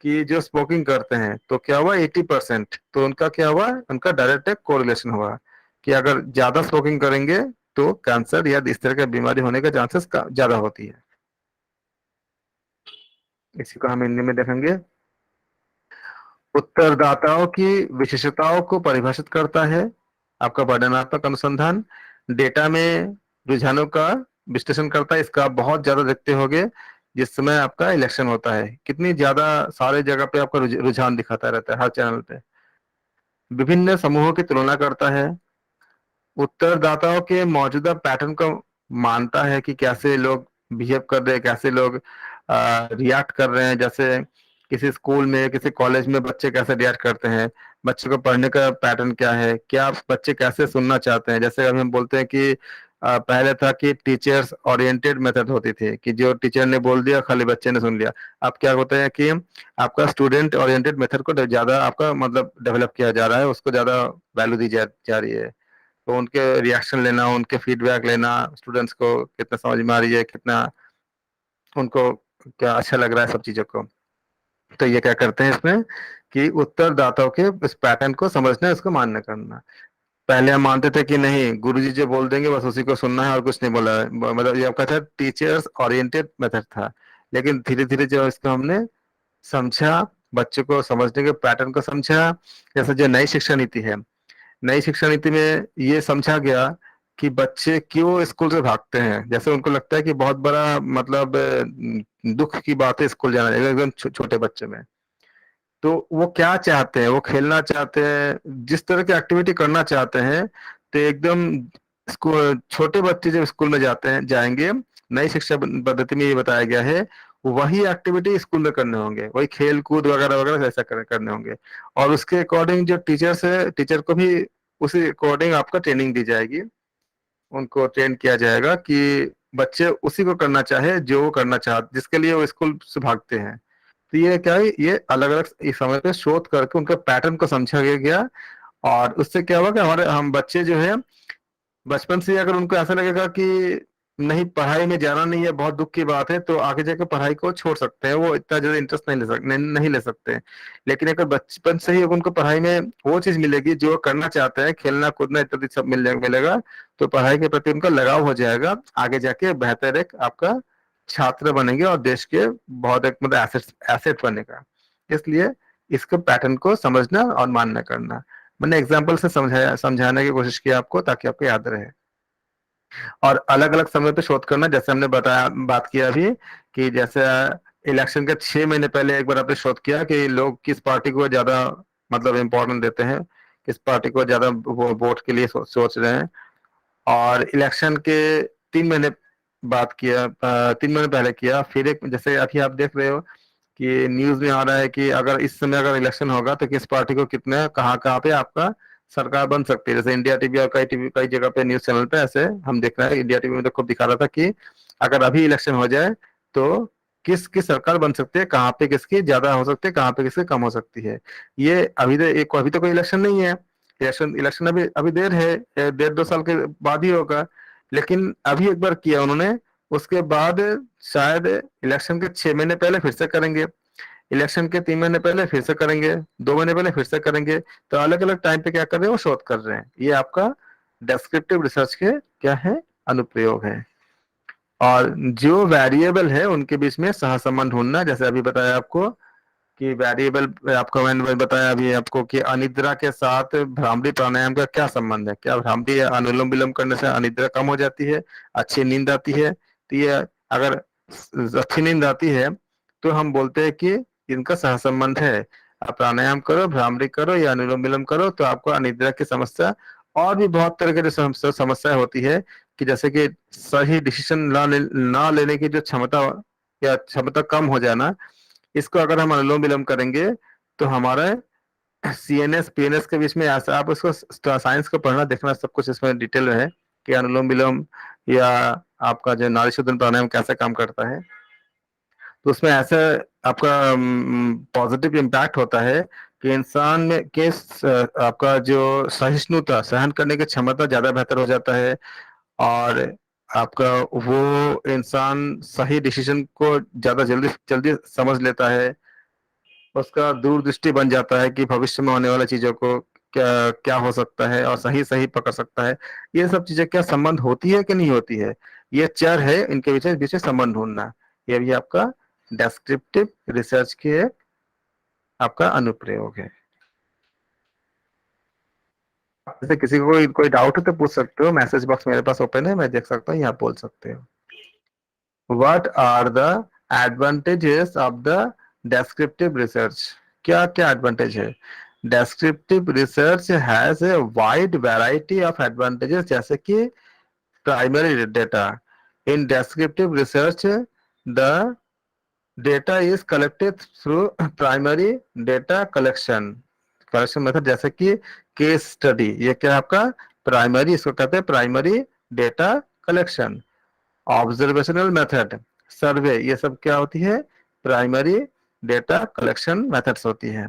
कि जो स्मोकिंग करते हैं। तो क्या हुआ, 80%, तो उनका क्या हुआ, उनका डायरेक्ट एक कोरिलेशन हुआ कि अगर ज्यादा स्मोकिंग करेंगे तो कैंसर या इस तरह की बीमारी होने के चांसेस ज्यादा होती है। इसी को हम हिंदी में देखेंगे। उत्तरदाताओं की विशेषताओं को परिभाषित करता है आपका वर्णनात्मक अनुसंधान। डेटा में रुझानों का विश्लेषण करता है। इसका आप बहुत ज्यादा देखते होंगे जिस समय आपका इलेक्शन होता है, कितनी ज्यादा सारे जगह पे आपका रुझान दिखाता रहता है हर चैनल पे। विभिन्न समूहों की तुलना करता है। उत्तरदाताओं के मौजूदा पैटर्न को मानता है कि कैसे लोग बिहेव कर रहे हैं, कैसे लोग रिएक्ट कर रहे हैं। जैसे किसी स्कूल में, किसी कॉलेज में बच्चे कैसे रिएक्ट करते हैं, बच्चे को पढ़ने का पैटर्न क्या है, क्या बच्चे कैसे सुनना चाहते हैं। जैसे अभी हम बोलते हैं कि पहले था कि टीचर्स ओरिएंटेड मेथड होती थी, कि जो टीचर ने बोल दिया खाली बच्चे ने सुन लिया। अब क्या होता है कि आपका स्टूडेंट ओरिएंटेड मेथड को ज्यादा आपका मतलब डेवलप किया जा रहा है, उसको ज्यादा वैल्यू दी जा रही है। तो उनके रिएक्शन लेना, उनके फीडबैक लेना, स्टूडेंट्स को कितना समझ में आ रही है, कितना उनको क्या अच्छा लग रहा है, सब चीजों को। तो ये क्या करते हैं इसमें कि उत्तरदाताओं के इस पैटर्न को समझना, इसको मान्य करना। पहले हम मानते थे कि नहीं, गुरुजी जो बोल देंगे बस उसी को सुनना है और कुछ नहीं बोला है, मतलब ये आपका था टीचर्स ओरिएंटेड मेथड था। लेकिन धीरे धीरे जो इसको हमने समझा, बच्चों को समझने के पैटर्न को समझा। जैसे जो नई शिक्षा नीति है, नई शिक्षा नीति में ये समझा गया कि बच्चे क्यों स्कूल से भागते हैं। जैसे उनको लगता है कि बहुत बड़ा मतलब दुख की बात है स्कूल जाना, एकदम छोटे बच्चे में। तो वो क्या चाहते हैं, वो खेलना चाहते हैं, जिस तरह की एक्टिविटी करना चाहते हैं। तो एकदम स्कूल, छोटे बच्चे जब स्कूल में जाते हैं जाएंगे, नई शिक्षा पद्धति में ये बताया गया है, वही एक्टिविटी स्कूल में करने होंगे, वही खेल कूद वगैरह वगैरह ऐसा करने होंगे। और उसके अकॉर्डिंग जो टीचर्स है, टीचर को भी उसी अकॉर्डिंग आपका ट्रेनिंग दी जाएगी, उनको ट्रेन किया जाएगा कि बच्चे उसी को करना चाहे जो वो करना चाहते, जिसके लिए वो स्कूल से भागते हैं। तो ये क्या है, ये अलग अलग इस समय पे शोध करके उनके पैटर्न को समझा गया। और उससे क्या हुआ कि हम बच्चे जो है बचपन से अगर उनको ऐसा लगेगा कि नहीं पढ़ाई में जाना नहीं है, बहुत दुख की बात है, तो आगे जाकर पढ़ाई को छोड़ सकते हैं, वो इतना ज्यादा इंटरेस्ट नहीं ले सकते। लेकिन अगर बचपन से ही उनको पढ़ाई में वो चीज मिलेगी जो वो करना चाहते हैं, खेलना कूदना इत्यादि सब मिलेगा, तो पढ़ाई के प्रति उनका लगाव हो जाएगा। आगे जाके बेहतर एक आपका छात्र बनेंगे और देश के बहुत एक मतलब एसेट एसेट बनेगा। इसलिए इसके पैटर्न को समझना और मान्य करना, मैंने एग्जाम्पल से समझाने की कोशिश की आपको, ताकि आपको याद रहे। और अलग अलग समय पे शोध करना, जैसे हमने बताया, बात किया अभी, कि जैसे इलेक्शन के 6 महीने पहले एक बार आपने शोध किया कि लोग किस पार्टी को ज्यादा मतलब इम्पोर्टेंट देते हैं, किस पार्टी को ज्यादा वो वोट के लिए सोच रहे हैं। और इलेक्शन के 3 महीने बात किया, 3 महीने पहले किया। फिर एक जैसे अभी आप देख रहे हो कि न्यूज में आ रहा है कि अगर इस समय अगर इलेक्शन होगा तो किस पार्टी को कितने कहाँ कहाँ पे आपका सरकार बन सकती है। जैसे इंडिया टीवी और कई टीवी कई जगह पे न्यूज चैनल पे ऐसे हम देख रहे हैं, इंडिया टीवी में तो खूब दिखा रहा था कि अगर अभी इलेक्शन हो जाए तो किस किस सरकार बन सकती है, कहाँ पे किसकी ज्यादा हो सकती है, कहाँ पे किसकी कम हो सकती है। ये अभी तो कोई इलेक्शन नहीं है। इलेक्शन इलेक्शन अभी अभी देर है, 1.5-2 साल के बाद ही होगा। लेकिन अभी एक बार किया उन्होंने, उसके बाद शायद इलेक्शन के 6 महीने पहले फिर से करेंगे, इलेक्शन के 3 महीने पहले फिर से करेंगे, 2 महीने पहले फिर से करेंगे। तो अलग अलग टाइम पे क्या कर रहे हैं, वो शोध कर रहे हैं। ये आपका डेस्क्रिप्टिव रिसर्च के क्या है, अनुप्रयोग है। और जो वेरिएबल है उनके बीच में सहसंबंध ढूंढना, जैसे अभी बताया आपको कि वेरिएबल, आपको मैंने बताया अभी आपको कि अनिद्रा के साथ भ्रामरी प्राणायाम का क्या संबंध है। क्या भ्रामरी अनुलोम विलोम करने से अनिद्रा कम हो जाती है, अच्छी नींद आती है। तो ये अगर अच्छी नींद आती है तो हम बोलते हैं कि इनका सहसंबंध है। आप प्राणायाम करो, भ्रामरी करो या अनुलोम विलोम करो तो आपको अनिद्रा की समस्या और भी बहुत तरह की जो समस्या होती है, कि जैसे कि सही डिसीजन ना लेने की जो क्षमता या क्षमता कम हो जाना, इसको अगर हम अनुलोम विलोम करेंगे तो हमारे सीएनएस पीएनएस के बीच में ऐसा, आप उसको साइंस को पढ़ना देखना, सब कुछ इसमें डिटेल में है कि अनुलोम विलोम या आपका जो नाड़ी शुद्धि प्राणायाम कैसे काम करता है। तो उसमें ऐसे आपका पॉजिटिव इम्पैक्ट होता है कि इंसान में आपका जो सहिष्णुता, सहन करने की क्षमता ज्यादा बेहतर हो जाता है। और आपका वो इंसान सही डिसीजन को ज्यादा जल्दी जल्दी समझ लेता है, उसका दूरदृष्टि बन जाता है कि भविष्य में होने वाली चीजों को क्या क्या हो सकता है, और सही सही पकड़ सकता है। ये सब चीजें क्या संबंध होती है कि नहीं होती है, ये चर है, इनके बीच में संबंध ढूंढना। ये भी आपका डेस्क्रिप्टिव रिसर्च के आपका अनुप्रयोग है। जैसे किसी को कोई डाउट है तो पूछ सकते हो, मैसेज बॉक्स मेरे पास ओपन है, मैं देख सकता हूँ, यहाँ बोल सकते हो। What are the advantages of the descriptive research? क्या क्या एडवांटेज है? Descriptive research has a wide variety of advantages, जैसे कि primary data. In descriptive research, the data is collected through primary data collection method, जैसे कि केस स्टडी, ये क्या है आपका प्राइमरी, इसको कहते हैं primary data collection. Observational method, survey, ये सब क्या होती है प्राइमरी डेटा कलेक्शन मेथड्स होती है।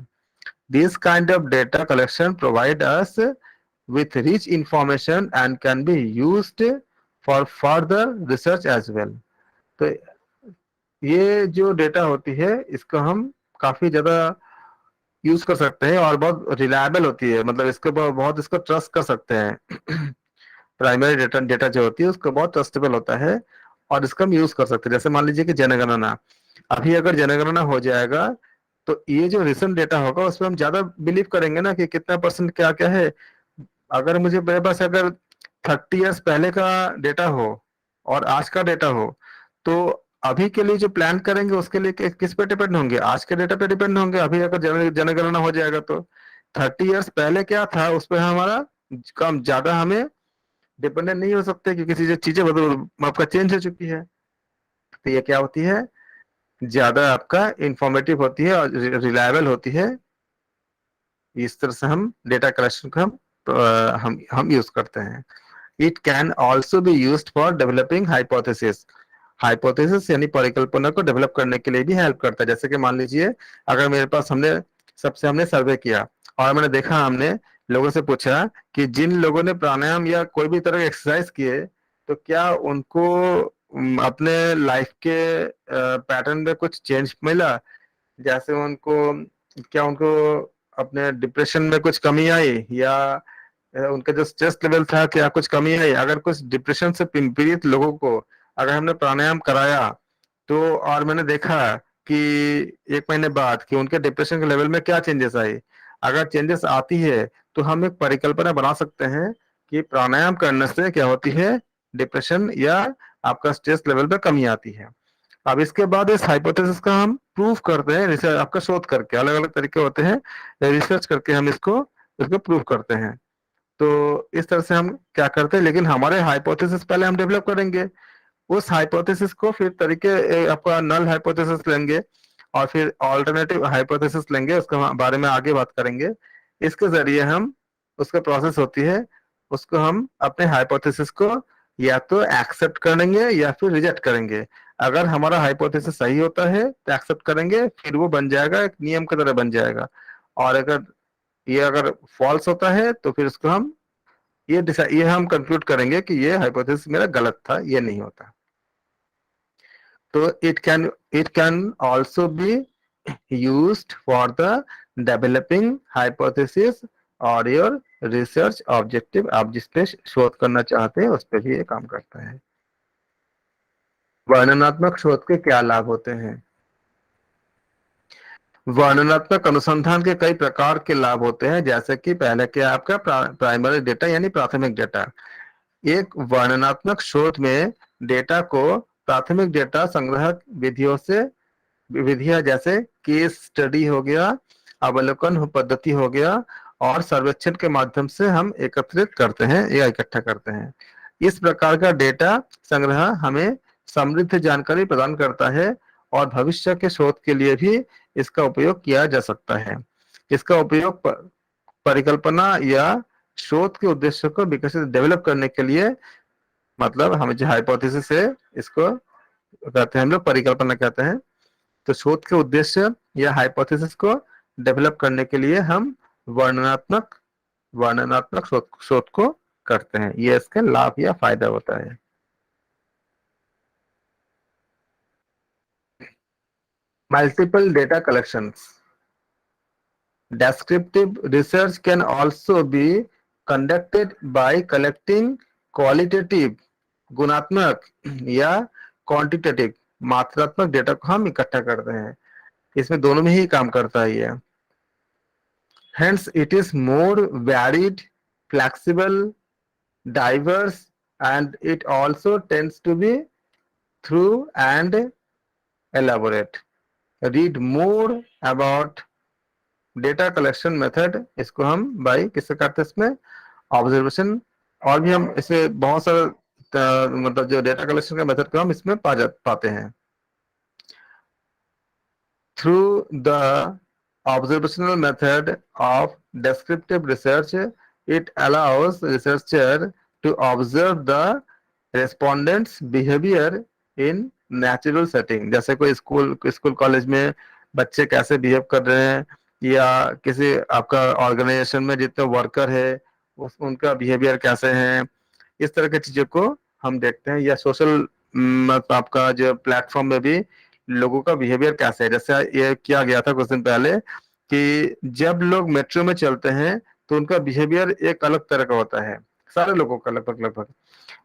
This kind of data collection provide us with rich information and can be used for further research as well। तो ये जो डेटा होती है इसको हम काफी ज्यादा यूज कर सकते हैं और बहुत रिलायबल होती है, मतलब इसको बहुत इसको ट्रस्ट कर सकते हैं। प्राइमरी डेटा डेटा जो होती है उसको बहुत ट्रस्टेबल होता है और इसका हम यूज कर सकते हैं। जैसे मान लीजिए कि जनगणना, अभी अगर जनगणना हो जाएगा तो ये जो रिसेंट डेटा होगा उसमें हम ज्यादा बिलीव करेंगे ना कि कितना परसेंट क्या क्या है। अगर मुझे मेरे पास अगर 30 ईयर्स पहले का डेटा हो और आज का डेटा हो, तो अभी के लिए जो प्लान करेंगे उसके लिए किस पे डिपेंड होंगे, आज के डेटा पे डिपेंड होंगे। अभी अगर जनगणना हो जाएगा तो 30 ईयर्स पहले क्या था उस पर हमारा कम ज्यादा हमें डिपेंडेंट नहीं हो सकते, क्योंकि चीजें बदल आपका चेंज हो चुकी है। तो ये क्या होती है, ज्यादा आपका इंफॉर्मेटिव होती है और रिलायबल होती है। इस तरह से हम डेटा कलेक्शन को हम यूज करते हैं। It can also be used for developing hypothesis. Hypothesis यानी परिकल्पना को डेवलप करने के लिए भी हेल्प करता है। जैसे कि मान लीजिए अगर मेरे पास हमने सर्वे किया और मैंने देखा, हमने लोगों से पूछा कि जिन लोगों ने प्राणायाम या कोई भी तरह के एक्सरसाइज किए तो क्या उनको अपने लाइफ के पैटर्न में कुछ चेंज मिला, जैसे उनको क्या उनको अपने डिप्रेशन में कुछ कमी आई, या उनका जो स्ट्रेस लेवल था क्या कुछ कमी आई। अगर कुछ डिप्रेशन से पीड़ित लोगों को अगर हमने प्राणायाम कराया तो और मैंने देखा कि 1 महीने बाद कि उनके डिप्रेशन के लेवल में क्या चेंजेस आई, अगर चेंजेस आती है तो हम एक परिकल्पना बना सकते हैं कि प्राणायाम करने से क्या होती है, डिप्रेशन या आपका स्ट्रेस लेवल में कमी आती है। अब इसके बाद इस हाइपोथेसिस का हम प्रूफ करते हैं, रिसर्च आपका शोध करके, अलग अलग तरीके होते हैं, रिसर्च करके हम इसको इसको प्रूफ करते हैं। तो इस तरह से हम क्या करते हैं, लेकिन हमारे हाइपोथेसिस पहले हम डेवलप करेंगे, उस हाइपोथेसिस को फिर आपका नल हाइपोथेसिस लेंगे और फिर ऑल्टरनेटिव हाइपोथेसिस लेंगे, उसके बारे में आगे बात करेंगे। इसके जरिए हम उसका प्रोसेस होती है, उसको हम अपने हाइपोथेसिस को या तो एक्सेप्ट करेंगे या फिर रिजेक्ट करेंगे। अगर हमारा हाइपोथेसिस सही होता है तो एक्सेप्ट करेंगे, फिर वो बन जाएगा एक नियम की तरह बन जाएगा। और अगर फॉल्स होता है तो फिर उसको हम ये हम कंक्लूड करेंगे कि ये हाइपोथेसिस मेरा गलत था, ये नहीं होता। तो it can also be used for the developing hypothesis और योर रिसर्च ऑब्जेक्टिव। आप जिस पे शोध करना चाहते हैं उस पे भी ये काम करता है। वर्णनात्मक शोध के क्या लाभ होते हैं? वर्णनात्मक अनुसंधान के कई प्रकार के लाभ होते हैं, जैसे कि पहले क्या आपका प्राइमरी डेटा यानी प्राथमिक डेटा। एक वर्णनात्मक शोध में डेटा को प्राथमिक डेटा संग्रह विधियां जैसे केस स्टडी हो गया, अवलोकन पद्धति हो गया और सर्वेक्षण के माध्यम से हम एकत्रित करते हैं या इकट्ठा करते हैं। इस प्रकार का डेटा संग्रह हमें समृद्ध जानकारी प्रदान करता है और भविष्य के शोध के लिए भी इसका उपयोग किया जा सकता है। इसका उपयोग परिकल्पना या शोध के उद्देश्य को विकसित डेवलप करने के लिए, मतलब हमें जो हाइपोथेसिस है इसको कहते हैं हम लोग परिकल्पना कहते हैं। तो शोध के उद्देश्य या हाइपोथेसिस को डेवलप करने के लिए हम वर्णनात्मक वर्णनात्मक शोध को करते हैं। ये इसका लाभ या फायदा होता है। Multiple data collections. Descriptive research can also be conducted by collecting qualitative गुणात्मक या क्वांटिटेटिव मात्रात्मक डेटा को हम इकट्ठा करते हैं। इसमें दोनों में ही काम करता है ये। Hence it is more varied, flexible, diverse, and it also tends to be thorough and elaborate. Read more about data collection method, इसको हम बाई किससे करते हैं, इसमें ऑब्जर्वेशन। और भी हम इसे बहुत सारे मतलब जो डेटा कलेक्शन का मेथड को हम इसमें पाते हैं। Through the observational method of descriptive research, it allows researcher to observe the respondents' behavior in natural setting. जैसे कोई स्कूल कॉलेज में बच्चे कैसे बिहेव कर रहे हैं, या किसी आपका ऑर्गेनाइजेशन में जितने वर्कर है उनका बिहेवियर कैसे है, इस तरह की चीजों को हम देखते हैं। या सोशल आपका जो प्लेटफॉर्म में भी लोगों का बिहेवियर कैसे है। जैसे ये किया गया था कुछ दिन पहले कि जब लोग मेट्रो में चलते हैं तो उनका बिहेवियर एक अलग तरह का होता है, सारे लोगों का लगभग लगभग।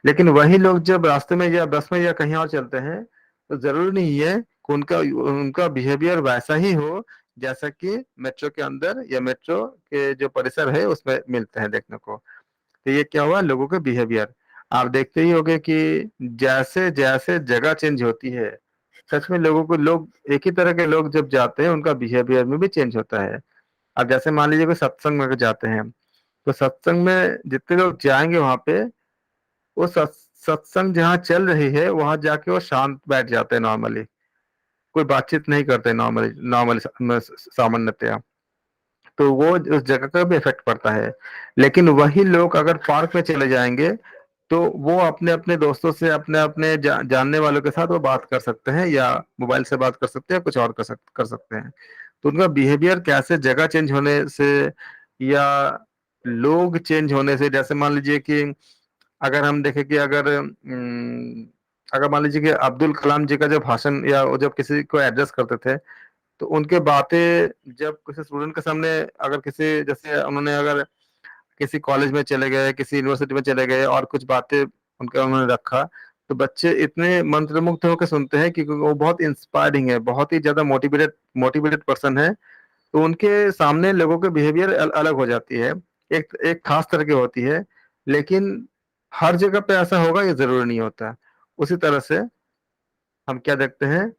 लेकिन वही लोग जब रास्ते में या बस में या कहीं और चलते हैं तो जरूरी नहीं है कि उनका उनका बिहेवियर वैसा ही हो जैसा कि मेट्रो के अंदर या मेट्रो के जो परिसर है उसमें मिलते हैं देखने को। तो ये क्या हुआ, लोगों के बिहेवियर। आप देखते ही होंगे कि जैसे जैसे जगह चेंज होती है, सच में लोगों को लोग एक ही तरह के लोग जब जाते हैं उनका बिहेवियर में भी चेंज होता है। अब जैसे मान लीजिए कोई सत्संग में जाते हैं, तो सत्संग में जितने लोग जाएंगे वहां पे, वो सत्संग जहाँ चल रही है वहां जाके वो शांत बैठ जाते हैं नॉर्मली, कोई बातचीत नहीं करते नॉर्मली नॉर्मली सामान्यतया। तो वो उस जगह का भी इफेक्ट पड़ता है। लेकिन वही लोग अगर पार्क में चले जाएंगे तो वो अपने अपने दोस्तों से अपने अपने जानने वालों के साथ वो बात कर सकते हैं, या मोबाइल से बात कर सकते हैं, कुछ और कर सकते हैं। तो उनका बिहेवियर कैसे जगह चेंज होने से या लोग चेंज होने से, जैसे मान लीजिए कि अगर हम देखें कि अगर मान लीजिए कि अब्दुल कलाम जी का जो भाषण या वो जब किसी को एड्रेस करते थे, तो उनके बातें जब किसी स्टूडेंट के सामने, अगर किसी जैसे उन्होंने अगर किसी कॉलेज में चले गए, किसी यूनिवर्सिटी में चले गए और कुछ बातें उनका उन्होंने रखा, तो बच्चे इतने मंत्रमुग्ध होकर सुनते हैं क्योंकि वो बहुत इंस्पायरिंग है, बहुत ही ज्यादा मोटिवेटेड मोटिवेटेड पर्सन है। तो उनके सामने लोगों के बिहेवियर अलग हो जाती है, एक एक खास तरह की होती है। लेकिन हर जगह पे ऐसा होगा ये जरूरी नहीं होता। उसी तरह से हम क्या देखते हैं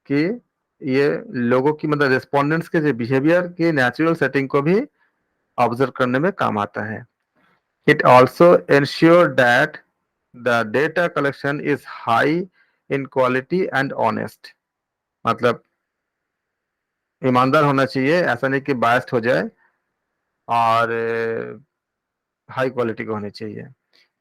कि ये लोगों की मतलब रेस्पोंडेंट्स के जो बिहेवियर की नेचुरल सेटिंग को भी ऑब्जर्व करने में काम आता है। It also ensure that the data collection is high in quality and honest. मतलब ईमानदार होना चाहिए, ऐसा नहीं कि बायस्ड हो जाए, और हाई क्वालिटी के होने चाहिए।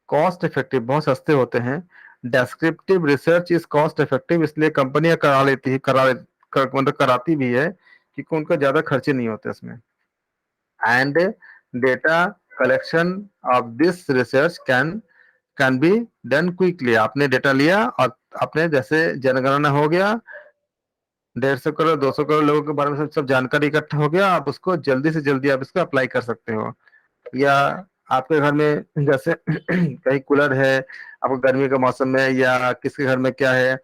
कॉस्ट इफेक्टिव, बहुत सस्ते होते हैं। Descriptive research is cost effective, इसलिए कंपनियां करा लेती है, मतलब कराती भी है क्योंकि उनका ज्यादा खर्चे नहीं होते इसमें। And data collection of this research can be done quickly. आपने डेटा लिया और आपने जैसे जनगणना हो गया, 150 करोड़ 200 करोड़ लोगों के बारे में सब जानकारी इकट्ठा हो गया, आप उसको जल्दी से जल्दी आप इसको अप्लाई कर सकते हो। या आपके घर में जैसे कहीं कूलर है, आपको गर्मी के मौसम में, या किसके घर में क्या है,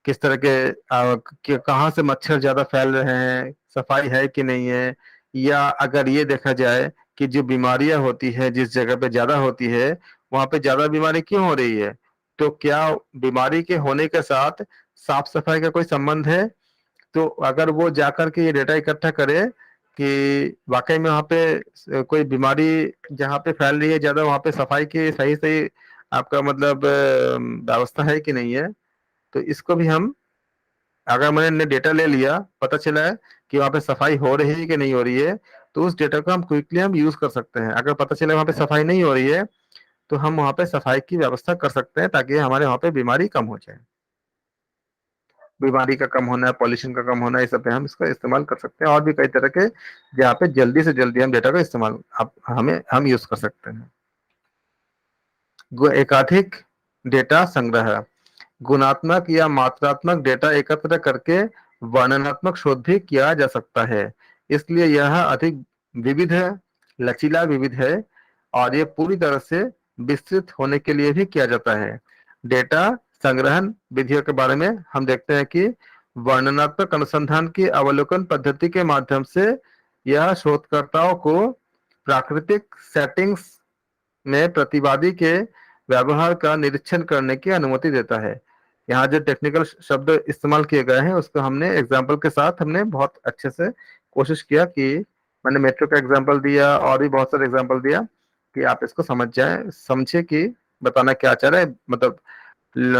किस तरह के कहाँ से मच्छर ज्यादा फैल रहे हैं, सफाई है कि नहीं है, या अगर ये देखा जाए कि जो बीमारियां होती है जिस जगह पे ज्यादा होती है वहां पे ज्यादा बीमारी क्यों हो रही है, तो क्या बीमारी के होने के साथ साफ सफाई का कोई संबंध है। तो अगर वो जाकर के ये डेटा इकट्ठा करे कि वाकई में वहाँ पे कोई बीमारी जहाँ पे फैल रही है ज्यादा, वहाँ पे सफाई की सही सही आपका मतलब व्यवस्था है कि नहीं है, तो इसको भी हम, अगर मैंने डेटा ले लिया, पता चला है कि वहाँ पे सफाई हो रही है कि नहीं हो रही है, तो उस डेटा को हम क्विकली हम यूज कर सकते हैं। अगर पता चले वहाँ पे सफाई नहीं हो रही है, तो हम वहाँ पे सफाई की व्यवस्था कर सकते हैं ताकि हमारे वहाँ पे बीमारी कम हो जाए। बीमारी का कम होना, पॉल्यूशन का कम होना, इस सब पे हम इसका इस्तेमाल कर सकते हैं। और भी कई तरह के जहाँ पे जल्दी से जल्दी हम डेटा का इस्तेमाल आप हमें हम यूज कर सकते हैं। एकाधिक डेटा संग्रह, गुणात्मक या मात्रात्मक डेटा एकत्र करके वर्णनात्मक शोध भी किया जा सकता है। इसलिए यह अधिक विविध है, लचीला विविध है, और ये पूरी तरह से विस्तृत होने के लिए भी किया जाता है। डेटा संग्रहण विधियों के बारे में हम देखते हैं कि वर्णनात्मक अनुसंधान की अवलोकन पद्धति के माध्यम से यह शोधकर्ताओं को प्राकृतिक सेटिंग्स में प्रतिवादी के व्यवहार का निरीक्षण करने की अनुमति देता है। यहाँ जो टेक्निकल शब्द इस्तेमाल किए गए हैं उसको हमने एग्जाम्पल के साथ हमने बहुत अच्छे से कोशिश किया कि मैंने मेट्रो का एग्जाम्पल दिया और भी बहुत सारे एग्जाम्पल दिया कि आप इसको समझ जाए, समझे कि बताना क्या चाह रहा है, मतलब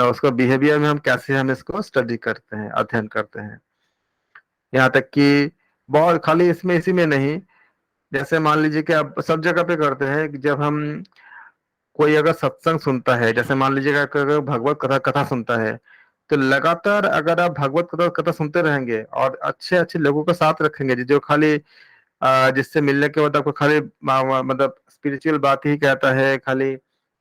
उसका बिहेवियर में हम कैसे हम इसको स्टडी करते हैं, अध्ययन करते हैं। यहाँ तक कि बहुत खाली इसमें इसी में नहीं, जैसे मान लीजिए कि आप सब जगह पे करते हैं कि जब हम कोई अगर सत्संग सुनता है, जैसे मान लीजिएगा कि अगर भगवत कथा कथा सुनता है, तो लगातार अगर आप भगवत कथा कथा सुनते रहेंगे और अच्छे अच्छे लोगों के साथ रखेंगे जो खाली जिससे मिलने के बाद आपको खाली मतलब स्पिरिचुअल बात ही कहता है, खाली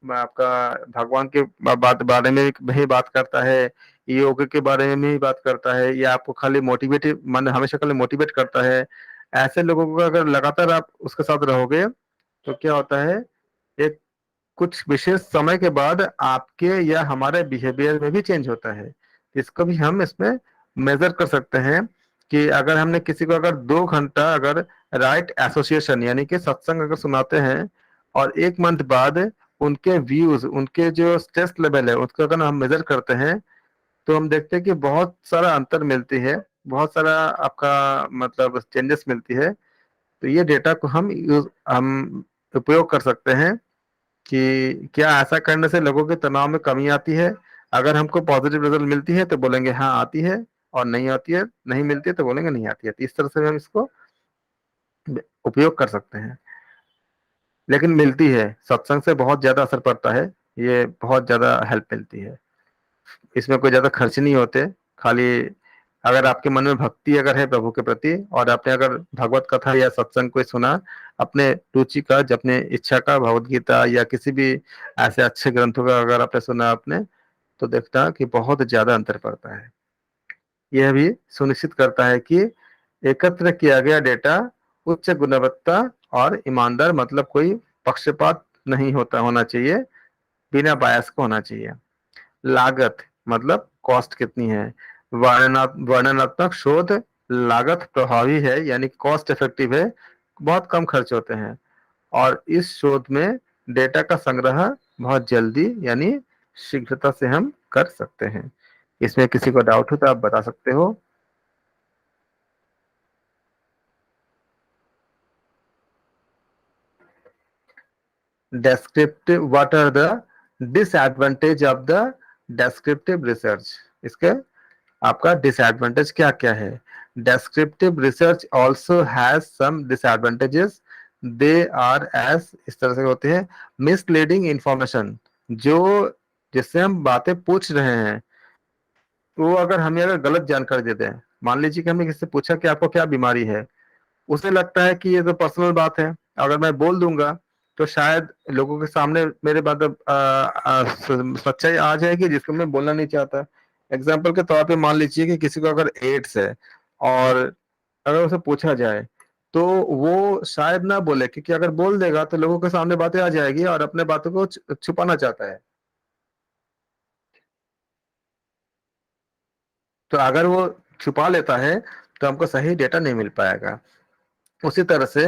आपका भगवान के बात बारे में ही बात करता है, योग के बारे में ही बात करता है, या आपको खाली मोटिवेट मन हमेशा खाली मोटिवेट करता है, ऐसे लोगों को अगर लगातार आप उसके साथ रहोगे तो क्या होता है, एक कुछ विशेष समय के बाद आपके या हमारे बिहेवियर में भी चेंज होता है। इसको भी हम इसमें मेजर कर सकते हैं कि अगर हमने किसी को अगर 2 घंटा अगर राइट एसोसिएशन यानी कि सत्संग अगर सुनाते हैं और 1 मंथ बाद उनके व्यूज, उनके जो स्ट्रेस लेवल है उसको अगर हम मेजर करते हैं, तो हम देखते हैं कि बहुत सारा अंतर मिलती है, बहुत सारा आपका मतलब चेंजेस मिलती है। तो ये डेटा को हम उपयोग कर सकते हैं कि क्या ऐसा करने से लोगों के तनाव में कमी आती है। अगर हमको पॉजिटिव रिजल्ट मिलती है तो बोलेंगे हाँ आती है, और नहीं आती है, नहीं मिलती है तो बोलेंगे नहीं आती है। तो इस तरह से हम इसको उपयोग कर सकते हैं। लेकिन मिलती है, सत्संग से बहुत ज्यादा असर पड़ता है, ये बहुत ज्यादा हेल्प मिलती है। इसमें कोई ज्यादा खर्च नहीं होते, खाली अगर आपके मन में भक्ति अगर है प्रभु के प्रति और आपने अगर भगवत कथा या सत्संग को सुना, अपने रुचि का, अपने इच्छा का, भगवत गीता या किसी भी ऐसे अच्छे ग्रंथों का अगर आपने सुना आपने, तो देखता कि बहुत ज्यादा अंतर पड़ता है। यह भी सुनिश्चित करता है कि एकत्र किया गया डेटा उच्च गुणवत्ता और ईमानदार, मतलब कोई पक्षपात नहीं होना चाहिए, बिना बायस को होना चाहिए। लागत मतलब कॉस्ट कितनी है, वर्णनात्मक शोध लागत प्रभावी है यानी कॉस्ट इफेक्टिव है, बहुत कम खर्च होते हैं, और इस शोध में डेटा का संग्रह बहुत जल्दी यानी शीघ्रता से हम कर सकते हैं। इसमें किसी को डाउट हो तो आप बता सकते हो। Descriptive, what are the disadvantage of the descriptive research, इसके आपका डिसएडवांटेज क्या क्या है। Descriptive research also has some disadvantages, they are as इस तरह से होते हैं, मिसलीडिंग इंफॉर्मेशन, जो जिससे हम बातें पूछ रहे हैं वो अगर हमें अगर गलत जानकारी दे दें, मान लीजिए कि हमने किसी से पूछा कि आपको क्या बीमारी है, उसे लगता है कि ये तो पर्सनल बात है, अगर मैं बोल दूंगा तो शायद लोगों के सामने मेरे बात सच्चाई आ जाएगी जिसको मैं बोलना नहीं चाहता। एग्जाम्पल के तौर पे मान लीजिए कि किसी को अगर एड्स है और अगर उसे पूछा जाए तो वो शायद ना बोले, क्योंकि अगर बोल देगा तो लोगों के सामने बातें आ जाएगी और अपने बातों को छुपाना चाहता है। तो अगर वो छुपा लेता है तो हमको सही डेटा नहीं मिल पाएगा। उसी तरह से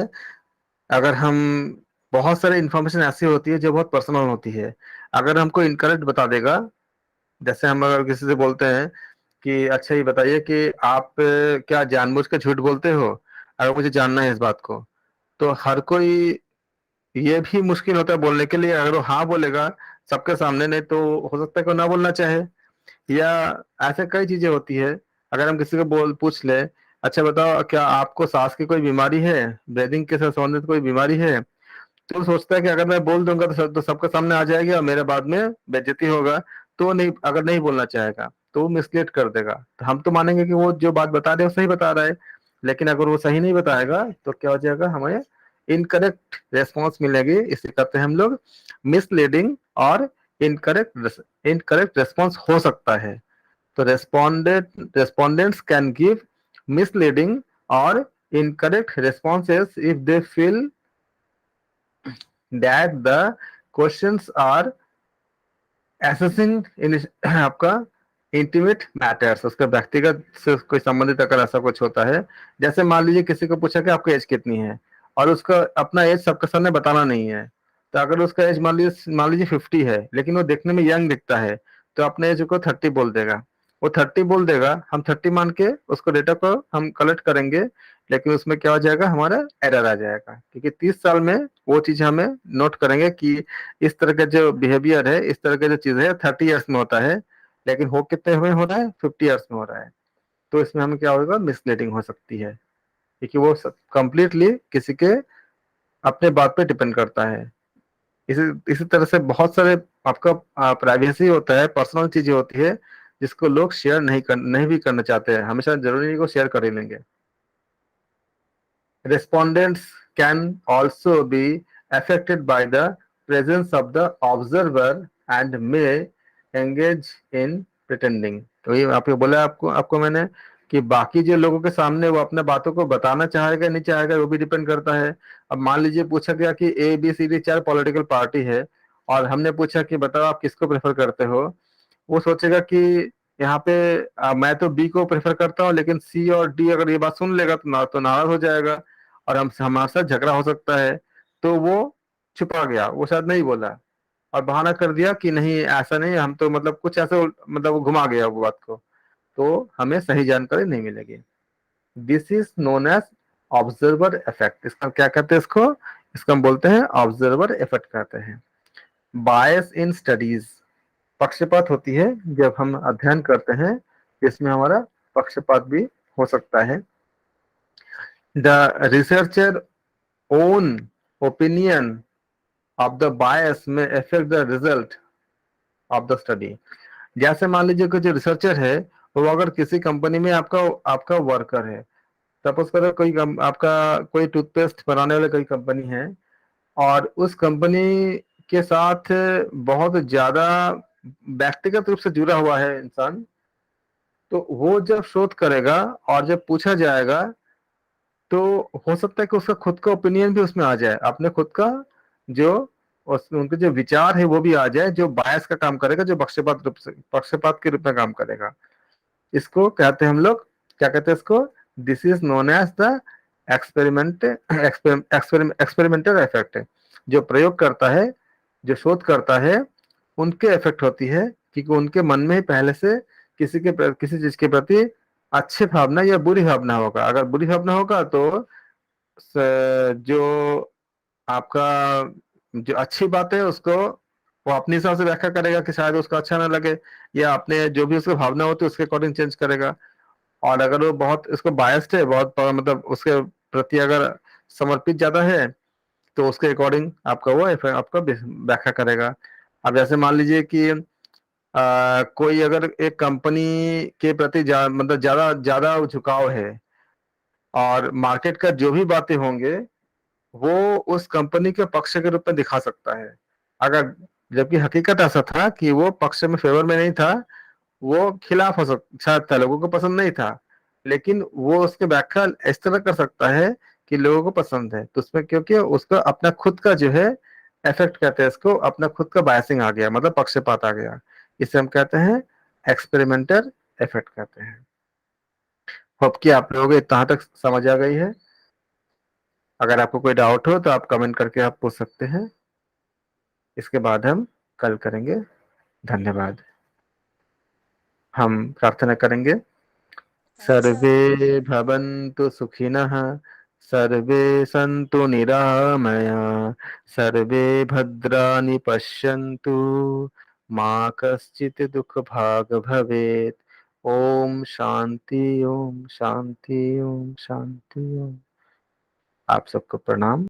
अगर हम बहुत सारी इंफॉर्मेशन ऐसी होती है जो बहुत पर्सनल होती है, अगर हमको इनकरेक्ट बता देगा, जैसे हम अगर किसी से बोलते हैं कि अच्छा ये बताइए कि आप क्या जानबूझ के झूठ बोलते हो, अगर मुझे जानना है इस बात को, तो हर कोई ये भी मुश्किल होता है बोलने के लिए, अगर वो हाँ बोलेगा सबके सामने, नहीं तो हो सकता है कि वो ना बोलना चाहे। या ऐसे कई चीजें होती है, अगर हम किसी को बोल पूछ ले, अच्छा बताओ क्या आपको सांस की कोई बीमारी है, ब्रीदिंग के साथ संबंधित कोई बीमारी है, तो सोचता है कि अगर मैं बोल दूंगा तो सबके सामने आ जाएगी और मेरे बाद में बेइज्जती होगा, तो वो नहीं, अगर नहीं बोलना चाहेगा तो वो मिसलीड कर देगा। तो हम तो मानेंगे कि वो जो बात बता रहे हैं वो सही बता रहा है, लेकिन अगर वो सही नहीं बताएगा तो क्या हो जाएगा, हमें इनकरेक्ट रेस्पॉन्स मिलेगी। इसे कहते हैं हम लोग मिसलीडिंग और इनकरेक्ट इनकरेक्ट रेस्पॉन्स हो सकता है। तो respondents can give misleading or incorrect responses if they feel that the questions are assessing in आपका इंटीमेट मैटर्स, उसका व्यक्तिगत से कोई संबंधित अगर ऐसा कुछ होता है, जैसे मान लीजिए किसी को पूछा कि आपकी एज कितनी है और उसका अपना एज सबके सामने बताना नहीं है, तो अगर उसका एज मान लीजिए 50 है लेकिन वो देखने में यंग दिखता है, तो अपने एज को 30 बोल देगा। वो 30 बोल देगा, हम 30 मान के उसको डेटा को हम कलेक्ट करेंगे, लेकिन उसमें क्या हो जाएगा, हमारा एरर आ जाएगा, क्योंकि 30 साल में वो चीज हमें नोट करेंगे कि इस तरह का जो बिहेवियर है, इस तरह का जो चीज है 30 ईयर्स में होता है, लेकिन हो कितने में हो रहा है, 50 ईयर्स में हो रहा है। तो इसमें हमें क्या होगा, मिसलीडिंग हो सकती है, क्योंकि वो कंप्लीटली किसी के अपने बात पे डिपेंड करता है। इसी इसी तरह से बहुत सारे आपका प्राइवेसी होता है, पर्सनल चीजें होती है जिसको लोग शेयर नहीं भी करना चाहते हैं, हमेशा जरूरी नहीं को शेयर कर ही लेंगे। Respondents can also be affected by the presence of the observer and may engage in pretending। तो ये आपको बोला, आपको मैंने कि बाकी जो लोगों के सामने वो अपने बातों को बताना चाहेगा नहीं चाहेगा वो भी डिपेंड करता है। अब मान लीजिए पूछा गया कि A B C D 4 political party है और हमने पूछा कि बताओ आप किसको प्रेफर करते हो, वो सोचेगा कि यहाँ पे मैं तो बी को प्रेफर करता हूँ, लेकिन सी और डी अगर ये बात सुन लेगा तो नाराज हो जाएगा और हम हमारे साथ झगड़ा हो सकता है। तो वो छुपा गया, वो शायद नहीं बोला और बहाना कर दिया कि नहीं ऐसा नहीं, हम तो मतलब कुछ ऐसे मतलब वो घुमा गया वो बात को, तो हमें सही जानकारी नहीं मिलेगी। This is known as observer effect. इसका क्या कहते हैं, इसको हम बोलते हैं ऑब्जर्वर इफेक्ट कहते हैं। बायस इन स्टडीज, पक्षपात होती है जब हम अध्ययन करते हैं, इसमें हमारा पक्षपात भी हो सकता है। The researcher own opinion of the bias may affect the result of the study. जैसे मान लीजिए कि जो रिसर्चर है वो अगर किसी कंपनी में आपका आपका वर्कर है, सपोज करो आपका कोई टूथपेस्ट बनाने वाले कोई कंपनी है और उस कंपनी के साथ बहुत ज्यादा व्यक्तिगत रूप से जुड़ा हुआ है इंसान, तो वो जब शोध करेगा और जब पूछा जाएगा तो हो सकता है कि उसका खुद का ओपिनियन भी उसमें आ जाए, अपने खुद का जो उनके जो विचार है वो भी आ जाए, जो बायस का काम करेगा, जो पक्षपात के रूप में काम करेगा। इसको कहते हैं हम लोग, क्या कहते हैं इसको, this is known as the experimental effect. जो प्रयोग करता है, जो शोध करता है, उनके इफेक्ट होती है क्योंकि उनके मन में ही पहले से किसी चीज के प्रति अच्छी भावना या बुरी भावना होगा। अगर बुरी भावना होगा तो जो आपका जो अच्छी बात है उसको वो अपने हिसाब से व्याख्या करेगा कि शायद उसको अच्छा ना लगे, या अपने जो भी उसकी भावना होती है उसके अकॉर्डिंग चेंज करेगा। और अगर वो बहुत इसको बायस्ड है, बहुत मतलब उसके प्रति अगर समर्पित ज्यादा है, तो उसके अकॉर्डिंग आपका वो आपका व्याख्या करेगा। अब जैसे मान लीजिए कि कोई अगर एक कंपनी के प्रति मतलब ज्यादा ज्यादा झुकाव है और मार्केट का जो भी बातें होंगे वो उस कंपनी के पक्ष के रूप में दिखा सकता है। अगर जबकि हकीकत ऐसा था कि वो पक्ष में फेवर में नहीं था, वो खिलाफ हो सकता शायद था, लोगों को पसंद नहीं था, लेकिन वो उसके व्याख्या इस तरह कर सकता है कि लोगों को पसंद है। तो उसमें क्योंकि उसका अपना खुद का जो है इफेक्ट कहते हैं इसको, अपना खुद का बायसिंग आ गया, मतलब पक्षपात आ गया। इसे हम कहते हैं एक्सपेरिमेंटल इफेक्ट कहते हैं। होप कि आप लोगों को इतना तक समझ आ गई है। अगर आपको कोई डाउट हो तो आप कमेंट करके आप पूछ सकते हैं। इसके बाद हम कल करेंगे। धन्यवाद। हम प्रार्थना करेंगे। सर्वे भवन्तु सुखिनः, सर्वे सन्तु निरामया, सर्वे भद्राणि पश्यन्तु, मा कश्चित् दुःखभाग् भवेत्। ओम शांति, ओम शांति, ओम शांति, ओम। आप सबको प्रणाम।